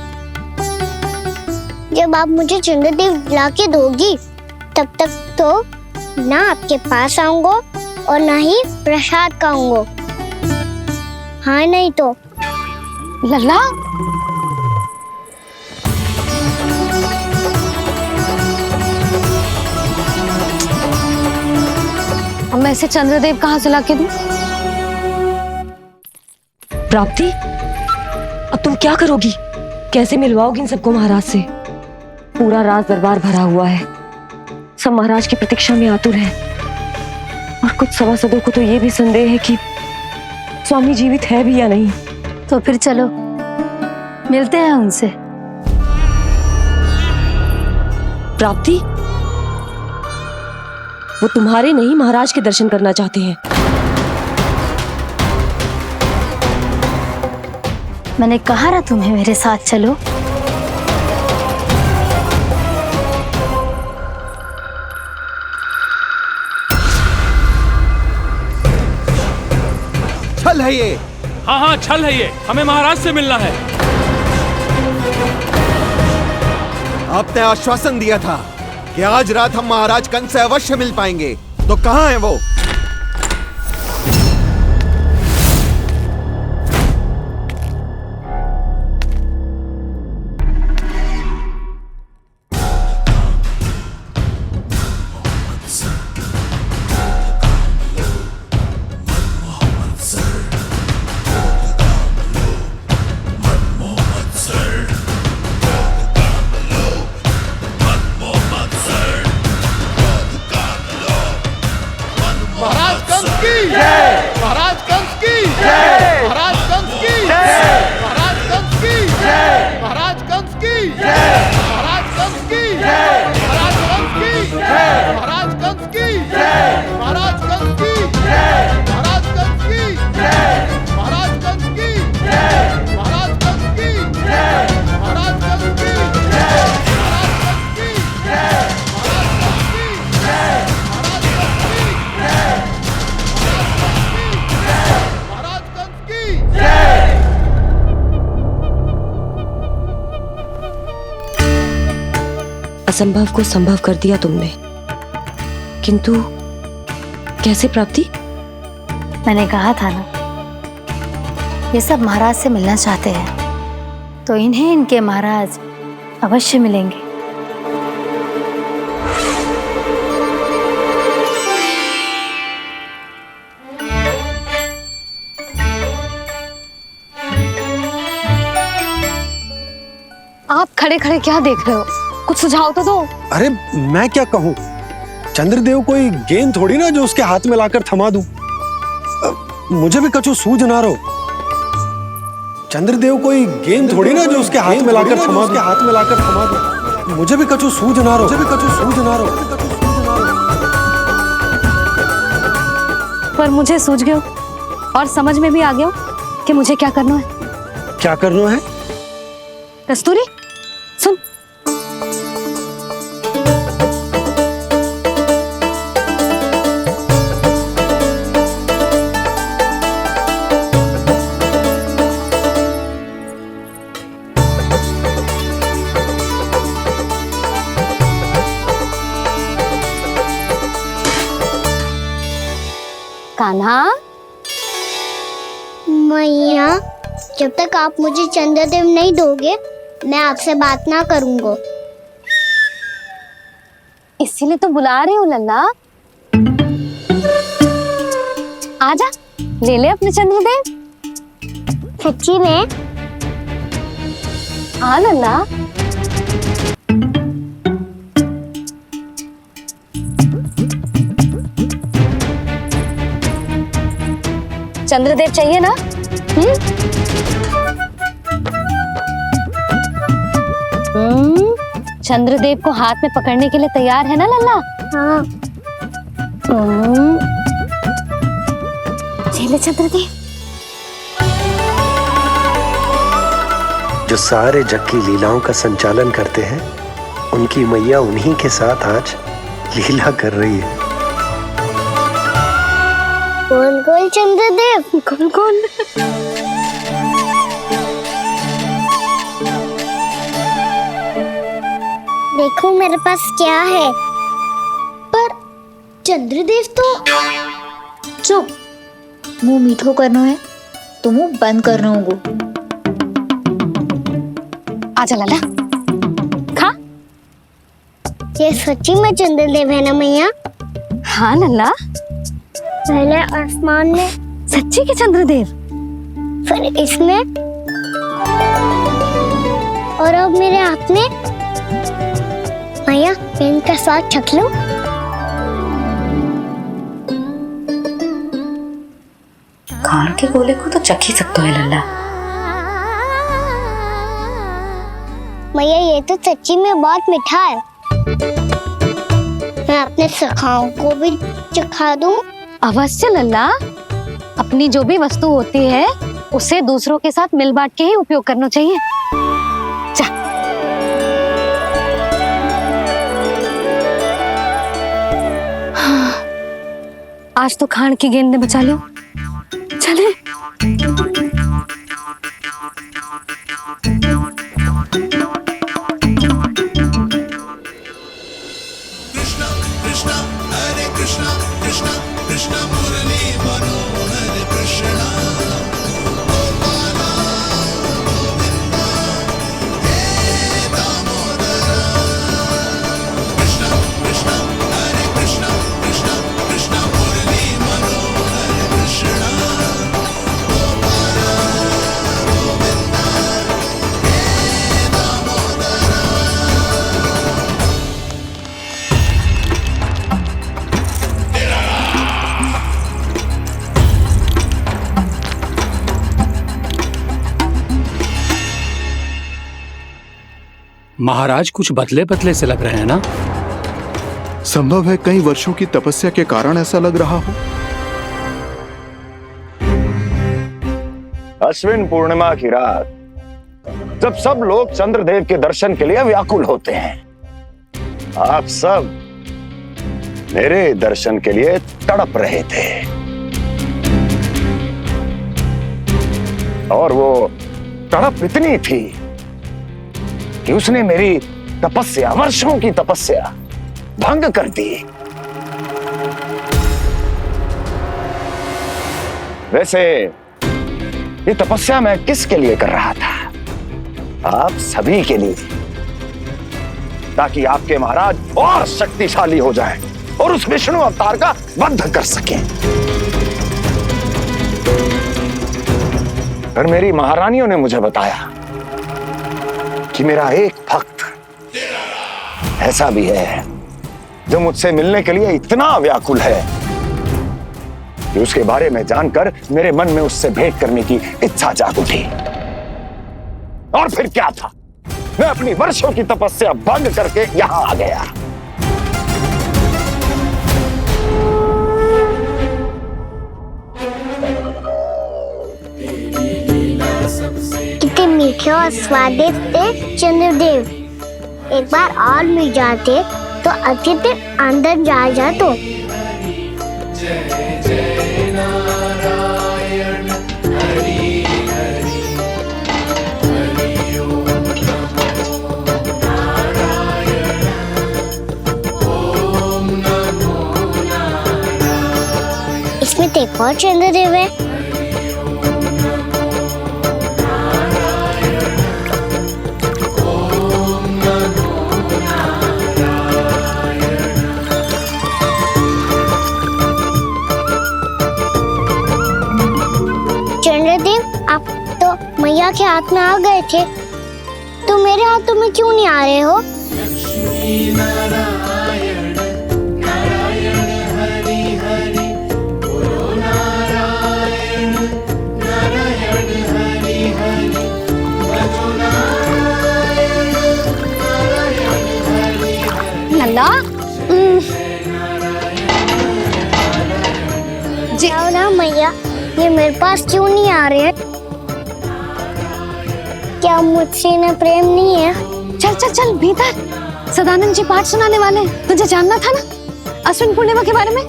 जब आप मुझे चंद्रदेव ला के दोगी। तब तक तो ना आपके पास आऊंगा और ना ही प्रसाद खाऊंगा। हाँ नहीं तो? लल्ला, अब मैं इसे चंद्रदेव कहाँ से लाके दूं? प्राप्ति, अब तुम क्या करोगी? कैसे मिलवाओगी इन सबको महाराज से? पूरा राज दरबार भरा हुआ है, सब महाराज की प्रतीक्षा में आतुर हैं। और कुछ सभासदों को तो ये भी संदेह है कि स्वामी जीवित है भी या नहीं। तो फिर चलो मिलते हैं उनसे। प्राप्ति, वो तुम्हारे नहीं महाराज के दर्शन करना चाहते हैं। मैंने कहा ना तुम्हें मेरे साथ चलो। छल है ये। हाँ हाँ, छल है ये। हमें महाराज से मिलना है। आपने आश्वासन दिया था कि आज रात हम महाराज कंस से अवश्य मिल पाएंगे, तो कहाँ है वो? असंभव को संभव कर दिया तुमने, किंतु कैसे प्राप्ति? मैंने कहा था ना, ये सब महाराज से मिलना चाहते हैं, तो इन्हें इनके महाराज अवश्य मिलेंगे। आप खड़े खड़े क्या देख रहे हो? कुछ सुझाव तो दो। अरे मैं क्या कहूँ, चंद्रदेव कोई गेंद थोड़ी ना जो उसके हाथ में लाकर थमा दूं। मुझे भी कछु सूझ ना रहो। चंद्रदेव कोई गेंद थोड़ी ना जो उसके हाथ में लाकर थमा दूं। मुझे भी कछु सूझ ना रहो। पर मुझे सूझ गयो और समझ में भी आ गया कि मुझे क्या करना है। क्या करना है? कस्तूरी सुन, कान्हा। मैया, जब तक आप मुझे चंद्रदेव नहीं दोगे मैं आपसे बात ना करूंगा। इसीलिए तो बुला रही हूँ लल्ला। आजा, ले ले अपने चंद्रदेव। सच्ची में? हाँ लल्ला। चंद्रदेव चाहिए ना? चंद्रदेव को हाथ में पकड़ने के लिए तैयार है ना लल्ला? हाँ। ले चंद्रदेव। जो सारे जग की लीलाओं का संचालन करते हैं, उनकी मैया उन्हीं के साथ आज लीला कर रही है। कौन कौन चंद्रदेव? कौन कौन? देखो मेरे पास क्या है। पर चंद्रदेव तो चुप, मुंह मीठो करना है तो मुंह बंद करना होगा। आजा लल्ला, खा। ये सच्ची में चंद्रदेव है ना मैया? हाँ लल्ला, पहले आसमान में, सच्ची के चंद्रदेव, फिर इसमें, और अब मेरे हाथ में। मैया, मैं इनका स्वाद चख लूं? खान के गोले को तो चख ही सकते हो लल्ला। मैया, ये तो सच्ची में बहुत मीठा है। मैं अपने सखाओं को भी चखा दूं? अवश्य लल्ला, अपनी जो भी वस्तु होती है उसे दूसरों के साथ मिल बांट के ही उपयोग करना चाहिए। जा। आज तो खान की गेंद ने बचा लो। चले। महाराज कुछ बदले बदले से लग रहे हैं ना? संभव है कई वर्षों की तपस्या के कारण ऐसा लग रहा हो। अश्विन पूर्णिमा की रात, जब सब लोग चंद्रदेव के दर्शन के लिए व्याकुल होते हैं, आप सब मेरे दर्शन के लिए तड़प रहे थे। और वो तड़प इतनी थी कि उसने मेरी तपस्या, वर्षों की तपस्या भंग कर दी। वैसे ये तपस्या मैं किसके लिए कर रहा था? आप सभी के लिए, ताकि आपके महाराज और शक्तिशाली हो जाएं और उस विष्णु अवतार का वध कर सकें। पर मेरी महारानियों ने मुझे बताया कि मेरा एक भक्त ऐसा भी है जो मुझसे मिलने के लिए इतना व्याकुल है कि उसके बारे में जानकर मेरे मन में उससे भेंट करने की इच्छा जाग उठी। और फिर क्या था, मैं अपनी वर्षों की तपस्या भंग करके यहां आ गया। कितने मीठे और स्वादिष्ट थे चंद्रदेव। एक बार और मिल जाते तो अच्छे दिन अंदर जा जातो। इसमें एक और चंद्रदेव है। चंद्रदेव, आप तो मैया के हाथ में आ गए थे, तो मेरे हाथों में क्यों नहीं आ रहे हो? लल्ला जी ना मैया, ये मेरे पास क्यों नहीं आ रहे हैं? क्या मुझसे इन्हें प्रेम नहीं है? चल चल चल भीतर, सदानंद जी पाठ सुनाने वाले हैं। तुझे जानना था ना अश्विन पूर्णिमा के बारे में?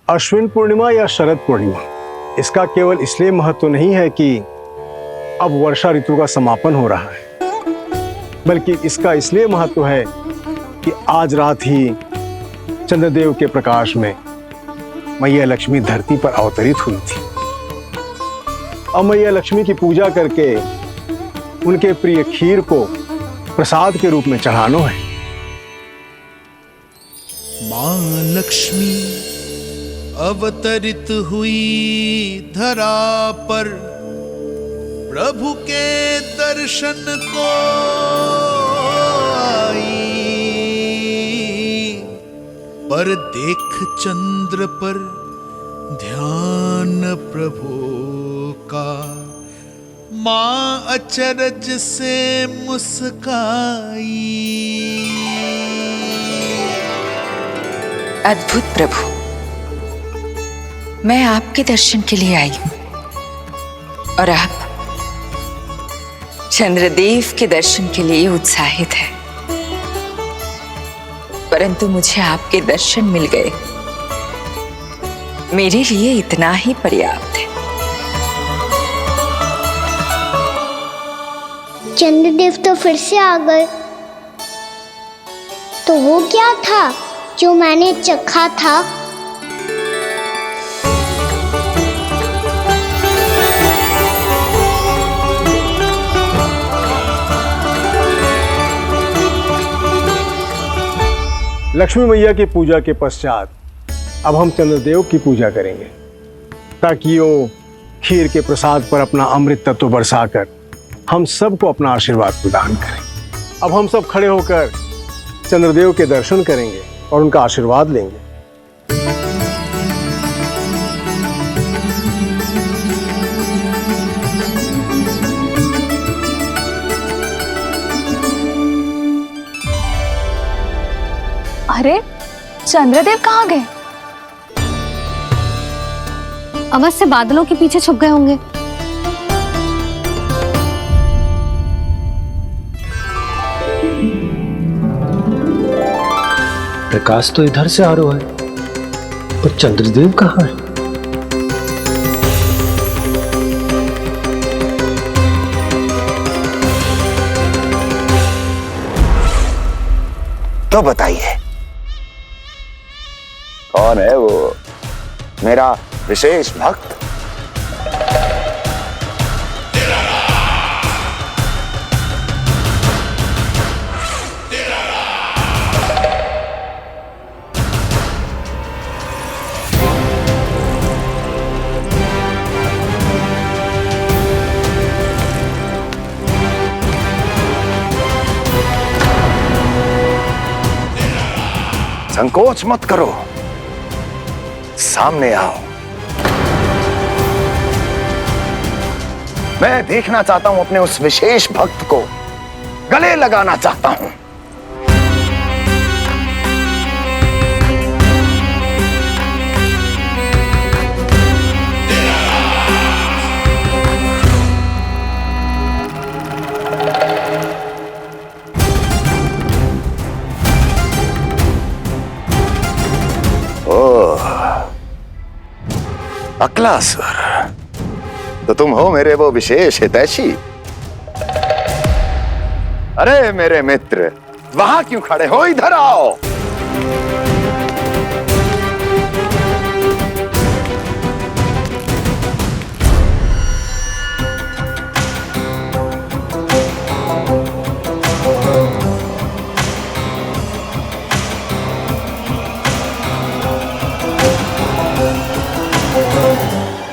अश्विन पूर्णिमा या शरद पूर्णिमा, इसका केवल इसलिए महत्व नहीं है कि अब वर्षा ऋतु का समापन हो रहा है, बल्कि इसका इसलिए महत्व है कि आज रात ही चंद्रदेव के प्रकाश में मैया लक्ष्मी धरती पर अवतरित हुई थी। अब मैया लक्ष्मी की पूजा करके उनके प्रिय खीर को प्रसाद के रूप में चढ़ाना है। मां लक्ष्मी अवतरित हुई धरा पर, प्रभु के दर्शन को आई, पर देख चंद्र पर ध्यान प्रभु का, मां अचरज से मुस्काई। अद्भुत प्रभु, मैं आपके दर्शन के लिए आई हूं और आप चंद्रदेव के दर्शन के लिए उत्साहित है, परंतु मुझे आपके दर्शन मिल गए, मेरे लिए इतना ही पर्याप्त है। चंद्रदेव तो फिर से आ गए, तो वो क्या था जो मैंने चखा था? लक्ष्मी मैया की पूजा के पश्चात अब हम चंद्रदेव की पूजा करेंगे, ताकि वो खीर के प्रसाद पर अपना अमृत तत्व बरसाकर हम सबको अपना आशीर्वाद प्रदान करें। अब हम सब खड़े होकर चंद्रदेव के दर्शन करेंगे और उनका आशीर्वाद लेंगे। अरे चंद्रदेव कहाँ गए? अवश्य बादलों के पीछे छुप गए होंगे। प्रकाश तो इधर से आ रहा है, पर चंद्रदेव कहाँ है? तो बताइए, कौन है वो मेरा विशेष भक्त? संकोच मत करो, सामने आओ। मैं देखना चाहता हूं अपने उस विशेष भक्त को, गले लगाना चाहता हूं। अक्लासुर, तो तुम हो मेरे वो विशेष हितैषी। अरे मेरे मित्र, वहां क्यों खड़े हो, इधर आओ।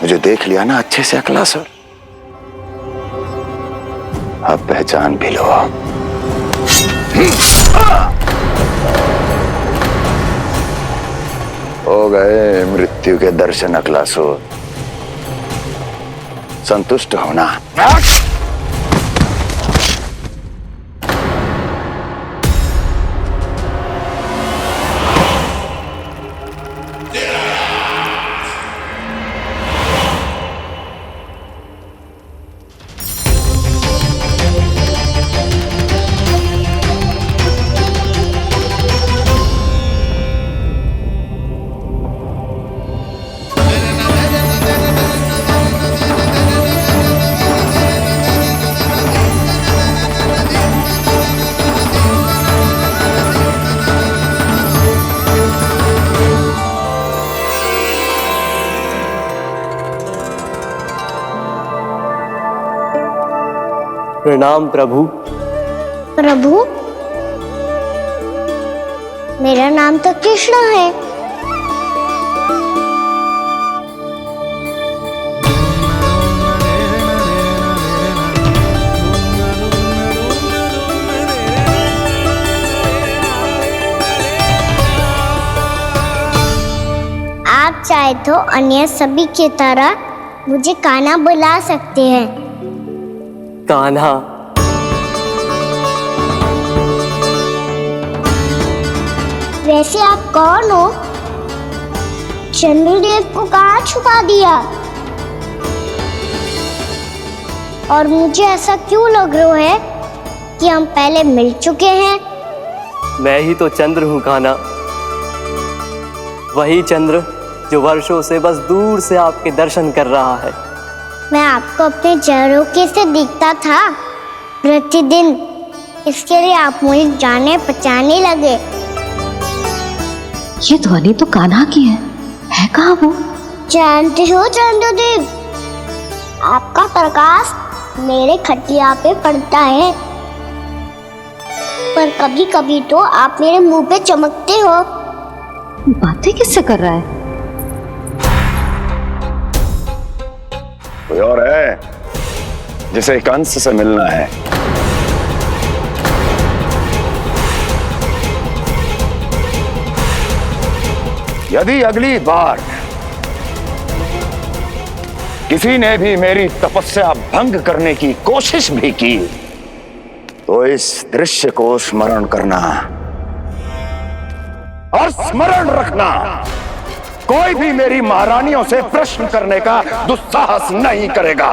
मुझे देख लिया ना अच्छे से अकलासुर, अब पहचान भी लो। हो गए मृत्यु के दर्शन अकलासुर, संतुष्ट होना। प्रणाम प्रभु। प्रभु, मेरा नाम तो कृष्ण है। आप चाहे तो अन्य सभी की तरह मुझे कान्हा बुला सकते हैं। कान्हा? वैसे आप कौन हो? चंद्रदेव को कहाँ छुपा दिया? और मुझे ऐसा क्यों लग रहा है कि हम पहले मिल चुके हैं? मैं ही तो चंद्र हूँ कान्हा, वही चंद्र जो वर्षों से बस दूर से आपके दर्शन कर रहा है। मैं आपको अपने झरोखे से दिखता था प्रतिदिन, इसके लिए आप मुझे जाने पहचाने लगे। ये ध्वनि तो कान्हा की है कहाँ वो? जानते हो चंद्रदेव, आपका प्रकाश मेरे खटिया पे पड़ता है, पर कभी कभी तो आप मेरे मुंह पे चमकते हो। बातें किससे कर रहा है? कोई और है जिसे कंस से मिलना है? यदि अगली बार किसी ने भी मेरी तपस्या भंग करने की कोशिश भी की तो इस दृश्य को स्मरण करना और स्मरण रखना, कोई भी मेरी महारानियों से प्रश्न करने का दुस्साहस नहीं करेगा।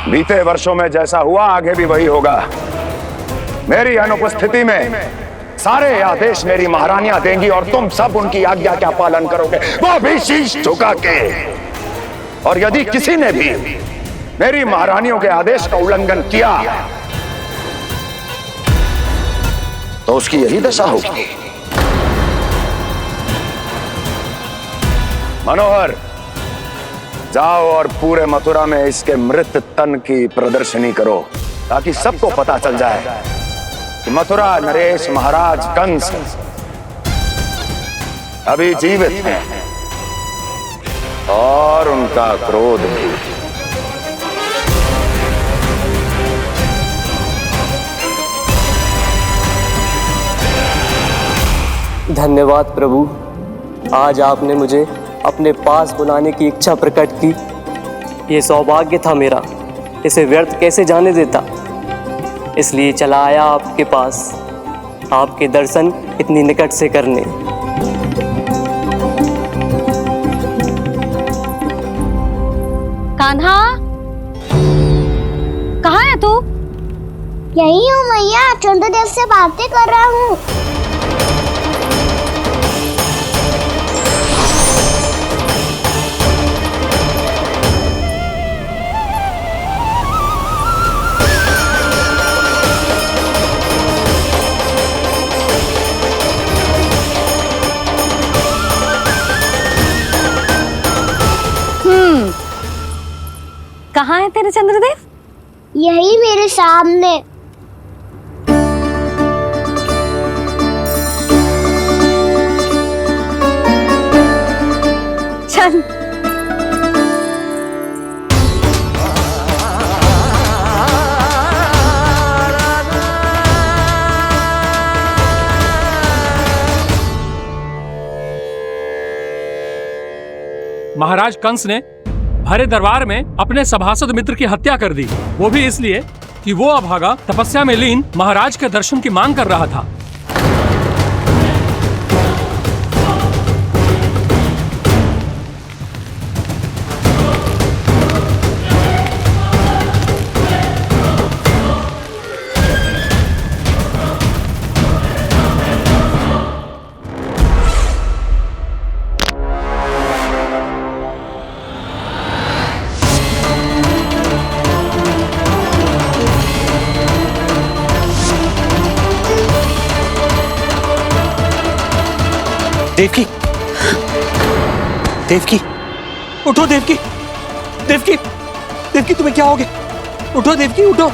बीते वर्षों में जैसा हुआ आगे भी वही होगा। मेरी अनुपस्थिति में सारे आदेश मेरी महारानियां देंगी और तुम सब उनकी आज्ञा का पालन करोगे, वो भी शीश झुका के। और यदि किसी ने भी मेरी महारानियों के आदेश का उल्लंघन किया तो उसकी यही दशा होगी। मनोहर, जाओ और पूरे मथुरा में इसके मृत तन की प्रदर्शनी करो ताकि सबको पता चल जाए कि मथुरा नरेश महाराज कंस अभी जीवित हैं और उनका क्रोध भी। धन्यवाद प्रभु, आज आपने मुझे अपने पास बुलाने की इच्छा प्रकट की। ये सौभाग्य था मेरा, इसे व्यर्थ कैसे जाने देता। इसलिए चला आया आपके पास, आपके दर्शन इतनी निकट से करने। कान्हा, कहाँ है तू? यही हूँ मैया, चंद्रदेव से बातें कर रहा हूँ। कहाँ है तेरे चंद्रदेव? यही मेरे सामने। चल। महाराज कंस ने भरे दरबार में अपने सभासद मित्र की हत्या कर दी, वो भी इसलिए कि वो अभागा तपस्या में लीन महाराज के दर्शन की मांग कर रहा था। देवकी, देवकी, उठो देवकी, देवकी, देवकी तुम्हें क्या हो गया? उठो देवकी, उठो।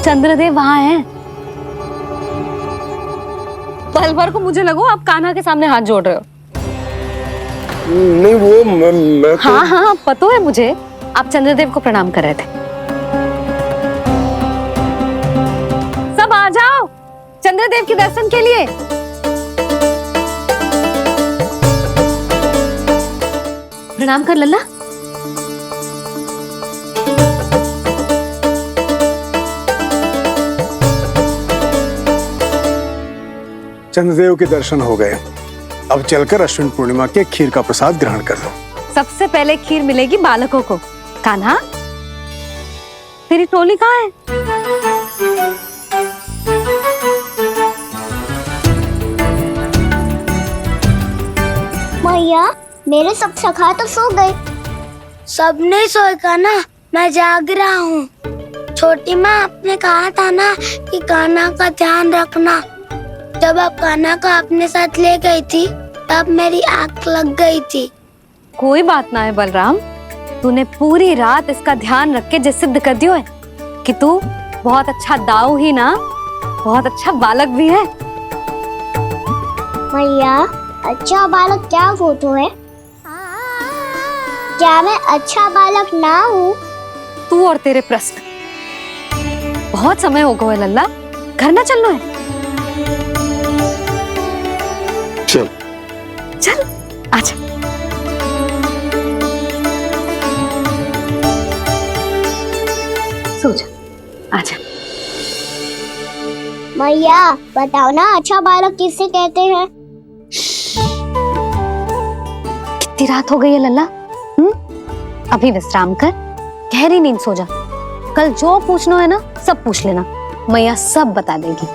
चंद्रदेव वहां हैं। पल भर को मुझे लगो आप कान्हा के सामने हाथ जोड़ रहे हो। नहीं वो मैं तो... हाँ हाँ पता है मुझे, आप चंद्रदेव को प्रणाम कर रहे थे। सब आ जाओ चंद्रदेव के दर्शन के लिए। प्रणाम कर लल्ला। चंद्रदेव के दर्शन हो गए, अब चलकर अश्विन पूर्णिमा के खीर का प्रसाद ग्रहण कर लो। सबसे पहले खीर मिलेगी बालकों को। कान्हा, तेरी टोली कहाँ है? मैया, मेरे सब सखा तो सो गए। सब नहीं सोए कान्हा, मैं जाग रहा हूँ। छोटी माँ, आपने कहा था ना कि कान्हा का ध्यान रखना। जब आप कान्हा को अपने साथ ले गई थी, तब मेरी आँख लग गई थी। कोई बात ना है बलराम, तूने पूरी रात इसका ध्यान रख के जो सिद्ध कर दियो है कि तू बहुत अच्छा दाऊ ही ना, बहुत अच्छा बालक भी है। मैया, अच्छा बालक क्या फोटो है? क्या मैं अच्छा बालक ना हूँ? तू और तेरे प्रश्न। बहुत समय हो गया लल्ला, घर ना चलना है। चल चल आजा। सो जा, आजा। मैया, बताओ ना अच्छा बालक किससे कहते हैं? कितनी रात हो गई है लल्ला? अभी विश्राम कर, गहरी नींद सो जा। कल जो पूछना है ना सब पूछ लेना, मैया सब बता देगी।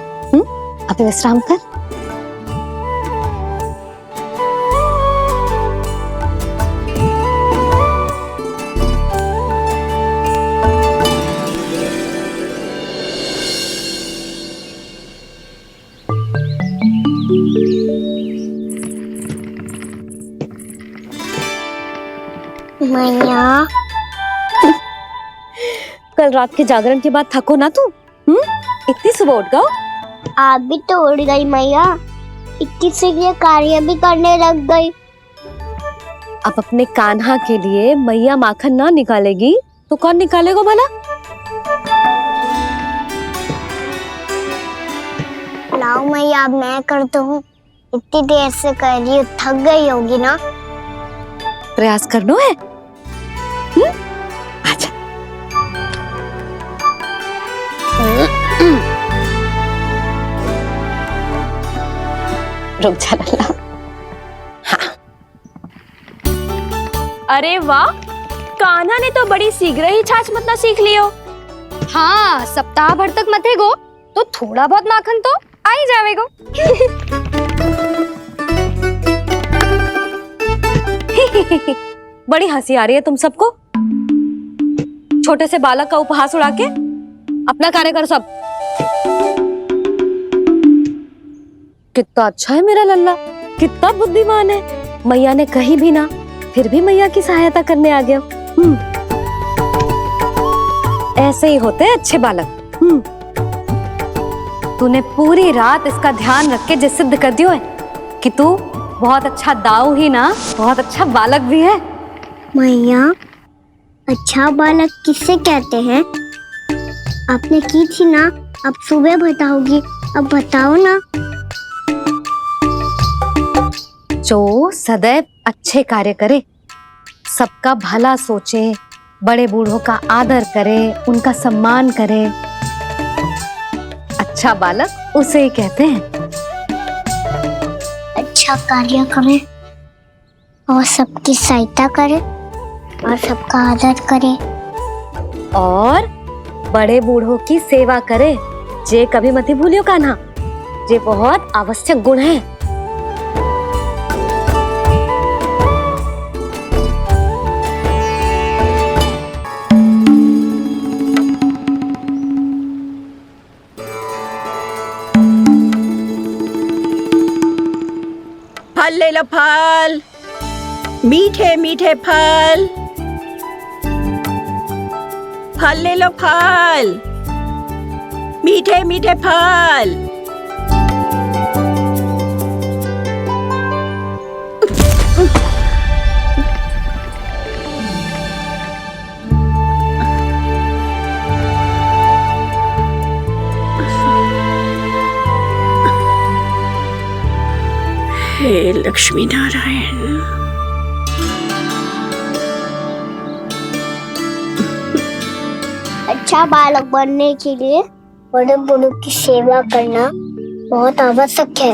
अभी विश्राम कर। मैया, कल रात के जागरण के बाद थको ना तू? इतनी सुबह उठ गओ? आप भी तो उठ गई मैया, इतनी शीघ्र कार्य भी करने लग गई। अब अपने कान्हा के लिए मैया माखन ना निकालेगी तो कौन निकालेगा भला? लाओ मैया, अब मैं करता हूँ। इतनी देर से कर रही हूँ, थक गई होगी ना। प्रयास करना है। आजा। रुक जा लल्ला। हाँ। अरे वाह, कान्हा ने तो बड़ी शीघ्र ही छाछ मतना सीख लियो। हाँ, सप्ताह भर तक मतेगो तो थोड़ा बहुत माखन तो आ ही जावेगो। बड़ी हंसी आ रही है तुम सबको। छोटे से बालक का उपहास उड़ा के अपना कार्य करो सब। कितना अच्छा है मेरा लल्ला, कितना बुद्धिमान है। मैया ने कही भी ना, फिर भी मैया की सहायता करने आ गया। ऐसे ही होते हैं अच्छे बालक। तूने पूरी रात इसका ध्यान रख के जो सिद्ध कर दियो है कि तू बहुत अच्छा दाऊ ही ना, बहुत अच्छा बालक भी है। मैया, अच्छा बालक किससे कहते हैं? आपने की थी ना, अब सुबह बताओगी, अब बताओ ना। जो सदैव अच्छे कार्य करे, सबका भला सोचे, बड़े बूढ़ों का आदर करे, उनका सम्मान करे, अच्छा बालक उसे ही कहते हैं। अच्छा कार्य करे और सबकी सहायता करे और सबका आदर करे और बड़े बूढ़ों की सेवा करे, जे कभी मत भूलियो कान्हा, जे बहुत आवश्यक गुण है। फल ले लो, फल, मीठे मीठे फल, फल ले लो, फल, मीठे मीठे फल। हे लक्ष्मी नारायण, अच्छा बालक बनने के लिए बड़े बूढ़ों की सेवा करना बहुत आवश्यक है।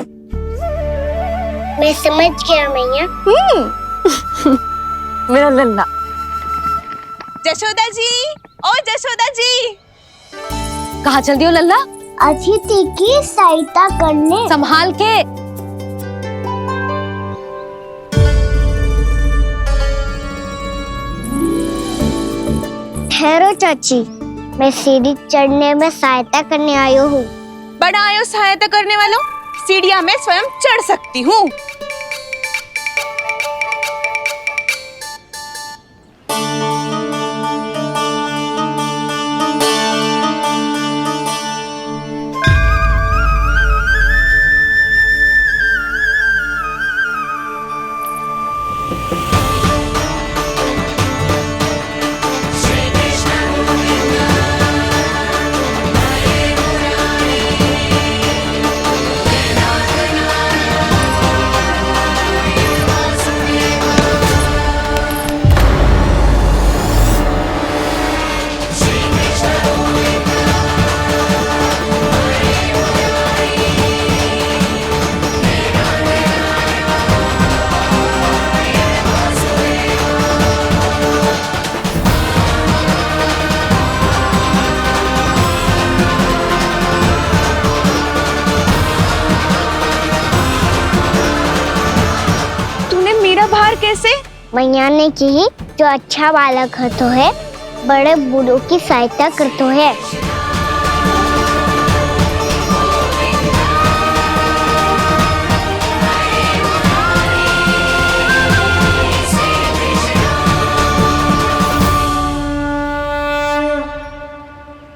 मैं समझ गया मैया। मेरा लल्ला। जशोदा जी, ओ जशोदा जी, कहाँ चल दियो लल्ला? अतिथि की सहायता करने। संभाल के। ठहरो चाची, मैं सीढ़ी चढ़ने में सहायता करने आई हूँ। बड़ा आयो सहायता करने वालों, सीढ़ियाँ मैं स्वयं चढ़ सकती हूँ। कैसे? मैया ने की जो अच्छा बालक तो है, बड़े बूढ़ों की सहायता करतो है।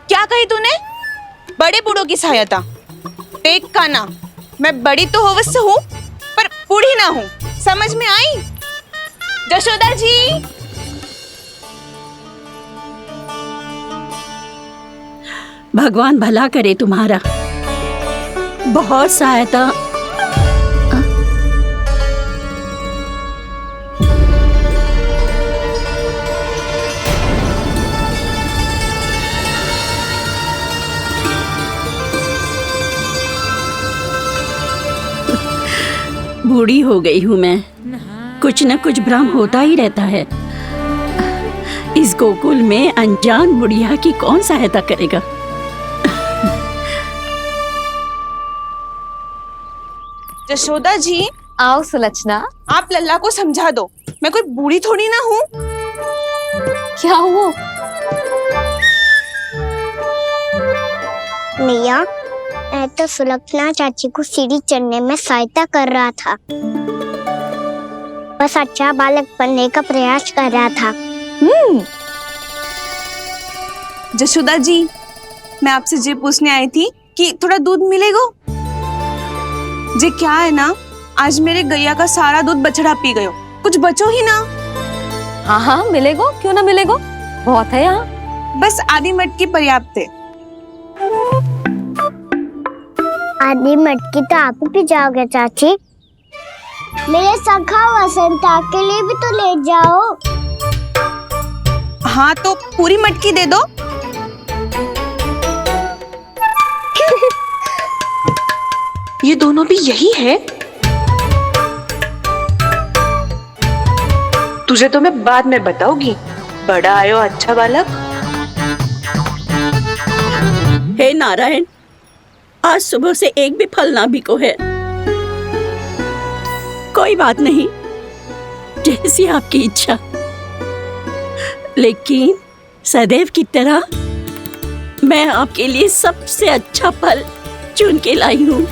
क्या कही तूने? बड़े बूढ़ों की सहायता? देख कान्हा, मैं बड़ी तो अवश्य हूँ पर बूढ़ी ना हूँ, समझ में आई? जशोदा जी, भगवान भला करे तुम्हारा, बहुत सहायता। बूढ़ी हो गई हूँ मैं, कुछ न कुछ भ्रम होता ही रहता है। इस गोकुल में अनजान बुढ़िया की कौन सहायता करेगा? जशोदा जी, आओ सुलक्षणा। आप लल्ला को समझा दो, मैं कोई बूढ़ी थोड़ी ना हूँ। क्या हुआ? मैया, मैं तो सुलक्षणा चाची को सीढ़ी चढ़ने में सहायता कर रहा था। बस अच्छा बालक बनने का प्रयास कर रहा था। जशोदा जी, मैं आपसे ये पूछने आई थी कि थोड़ा दूध मिलेगा? जे क्या है ना, आज मेरे गैया का सारा दूध बछड़ा पी गयो, कुछ बचो ही ना। हाँ हाँ मिलेगो, क्यों ना मिलेगो, बहुत है यहाँ। बस आधी मटकी पर्याप्त है। आधी मटकी तो आप ही पी जाओगे चाची। मेरे सखा वसंता के लिए भी तो ले जाओ। हाँ तो पूरी मटकी दे दो। ये दोनों भी यही है? तुझे तो मैं बाद में बताऊंगी। बड़ा आयो अच्छा बालक। हे नारायण, आज सुबह से एक भी फल ना बिको है। कोई बात नहीं, जैसी आपकी इच्छा। लेकिन सदैव की तरह मैं आपके लिए सबसे अच्छा फल चुन के लाई हूँ।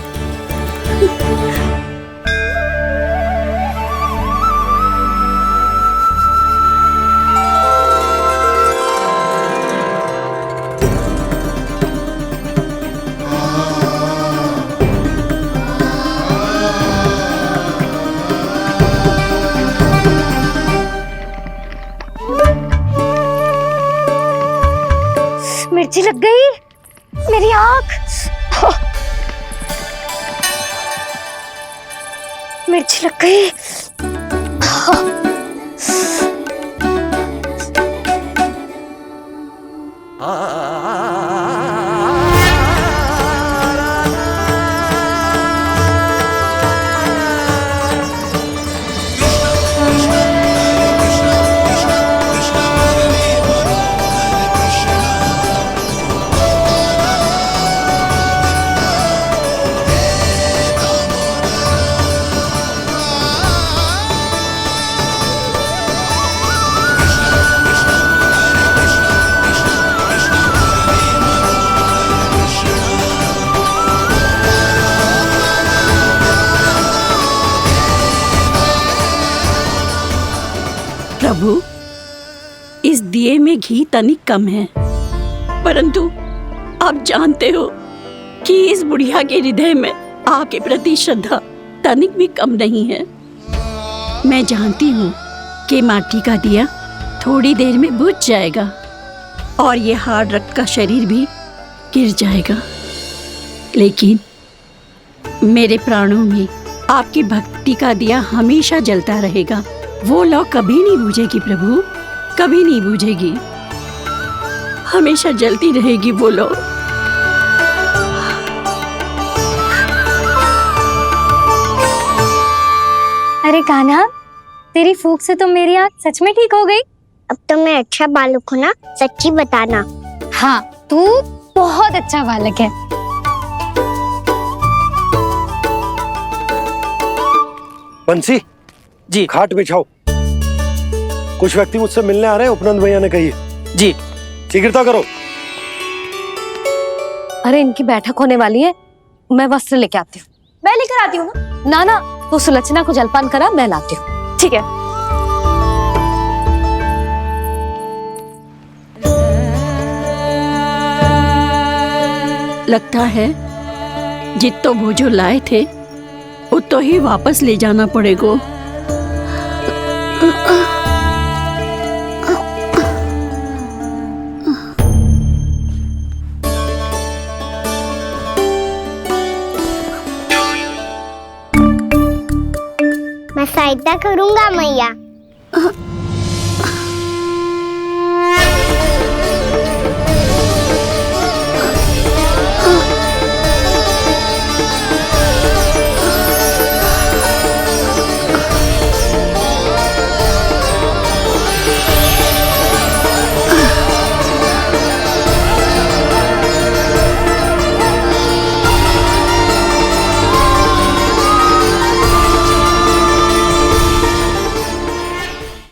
मिर्ची लग गई मेरी आँख। मिर्ची लग गई। प्रभु, इस दिए में घी तनिक कम है, परंतु आप जानते हो कि इस बुढ़िया के हृदय में आपके प्रति श्रद्धा तनिक भी कम नहीं है। मैं जानती हूँ कि माटी का दिया थोड़ी देर में बुझ जाएगा और ये हार्ड रक्त का शरीर भी गिर जाएगा, लेकिन मेरे प्राणों में आपकी भक्ति का दिया हमेशा जलता रहेगा। वो लौ कभी नहीं बुझेगी प्रभु, कभी नहीं बुझेगी, हमेशा जलती रहेगी वो लौ। अरे कान्हा, तेरी फूंक से तो मेरी आँख सच में ठीक हो गई। अब तो मैं अच्छा बालक हूँ ना, सच्ची बताना। हाँ, तू बहुत अच्छा बालक है। बंसी जी, खाट बिछाओ। कुछ व्यक्ति मुझसे मिलने आ रहे हैं, उपनंद भैया ने कही है। जी शीघ्रता करो। अरे इनकी बैठक होने वाली है, मैं वस्त्र लेके आती हूँ। मैं लेकर आती हूँ ना। ना ना, तू सुलक्षणा को जलपान करा, मैं लाती हूँ। ठीक है। लगता है जितो वो जो लाए थे उतो ही वापस ले जाना पड़ेगा। मैं सहायता करूंगा मैया।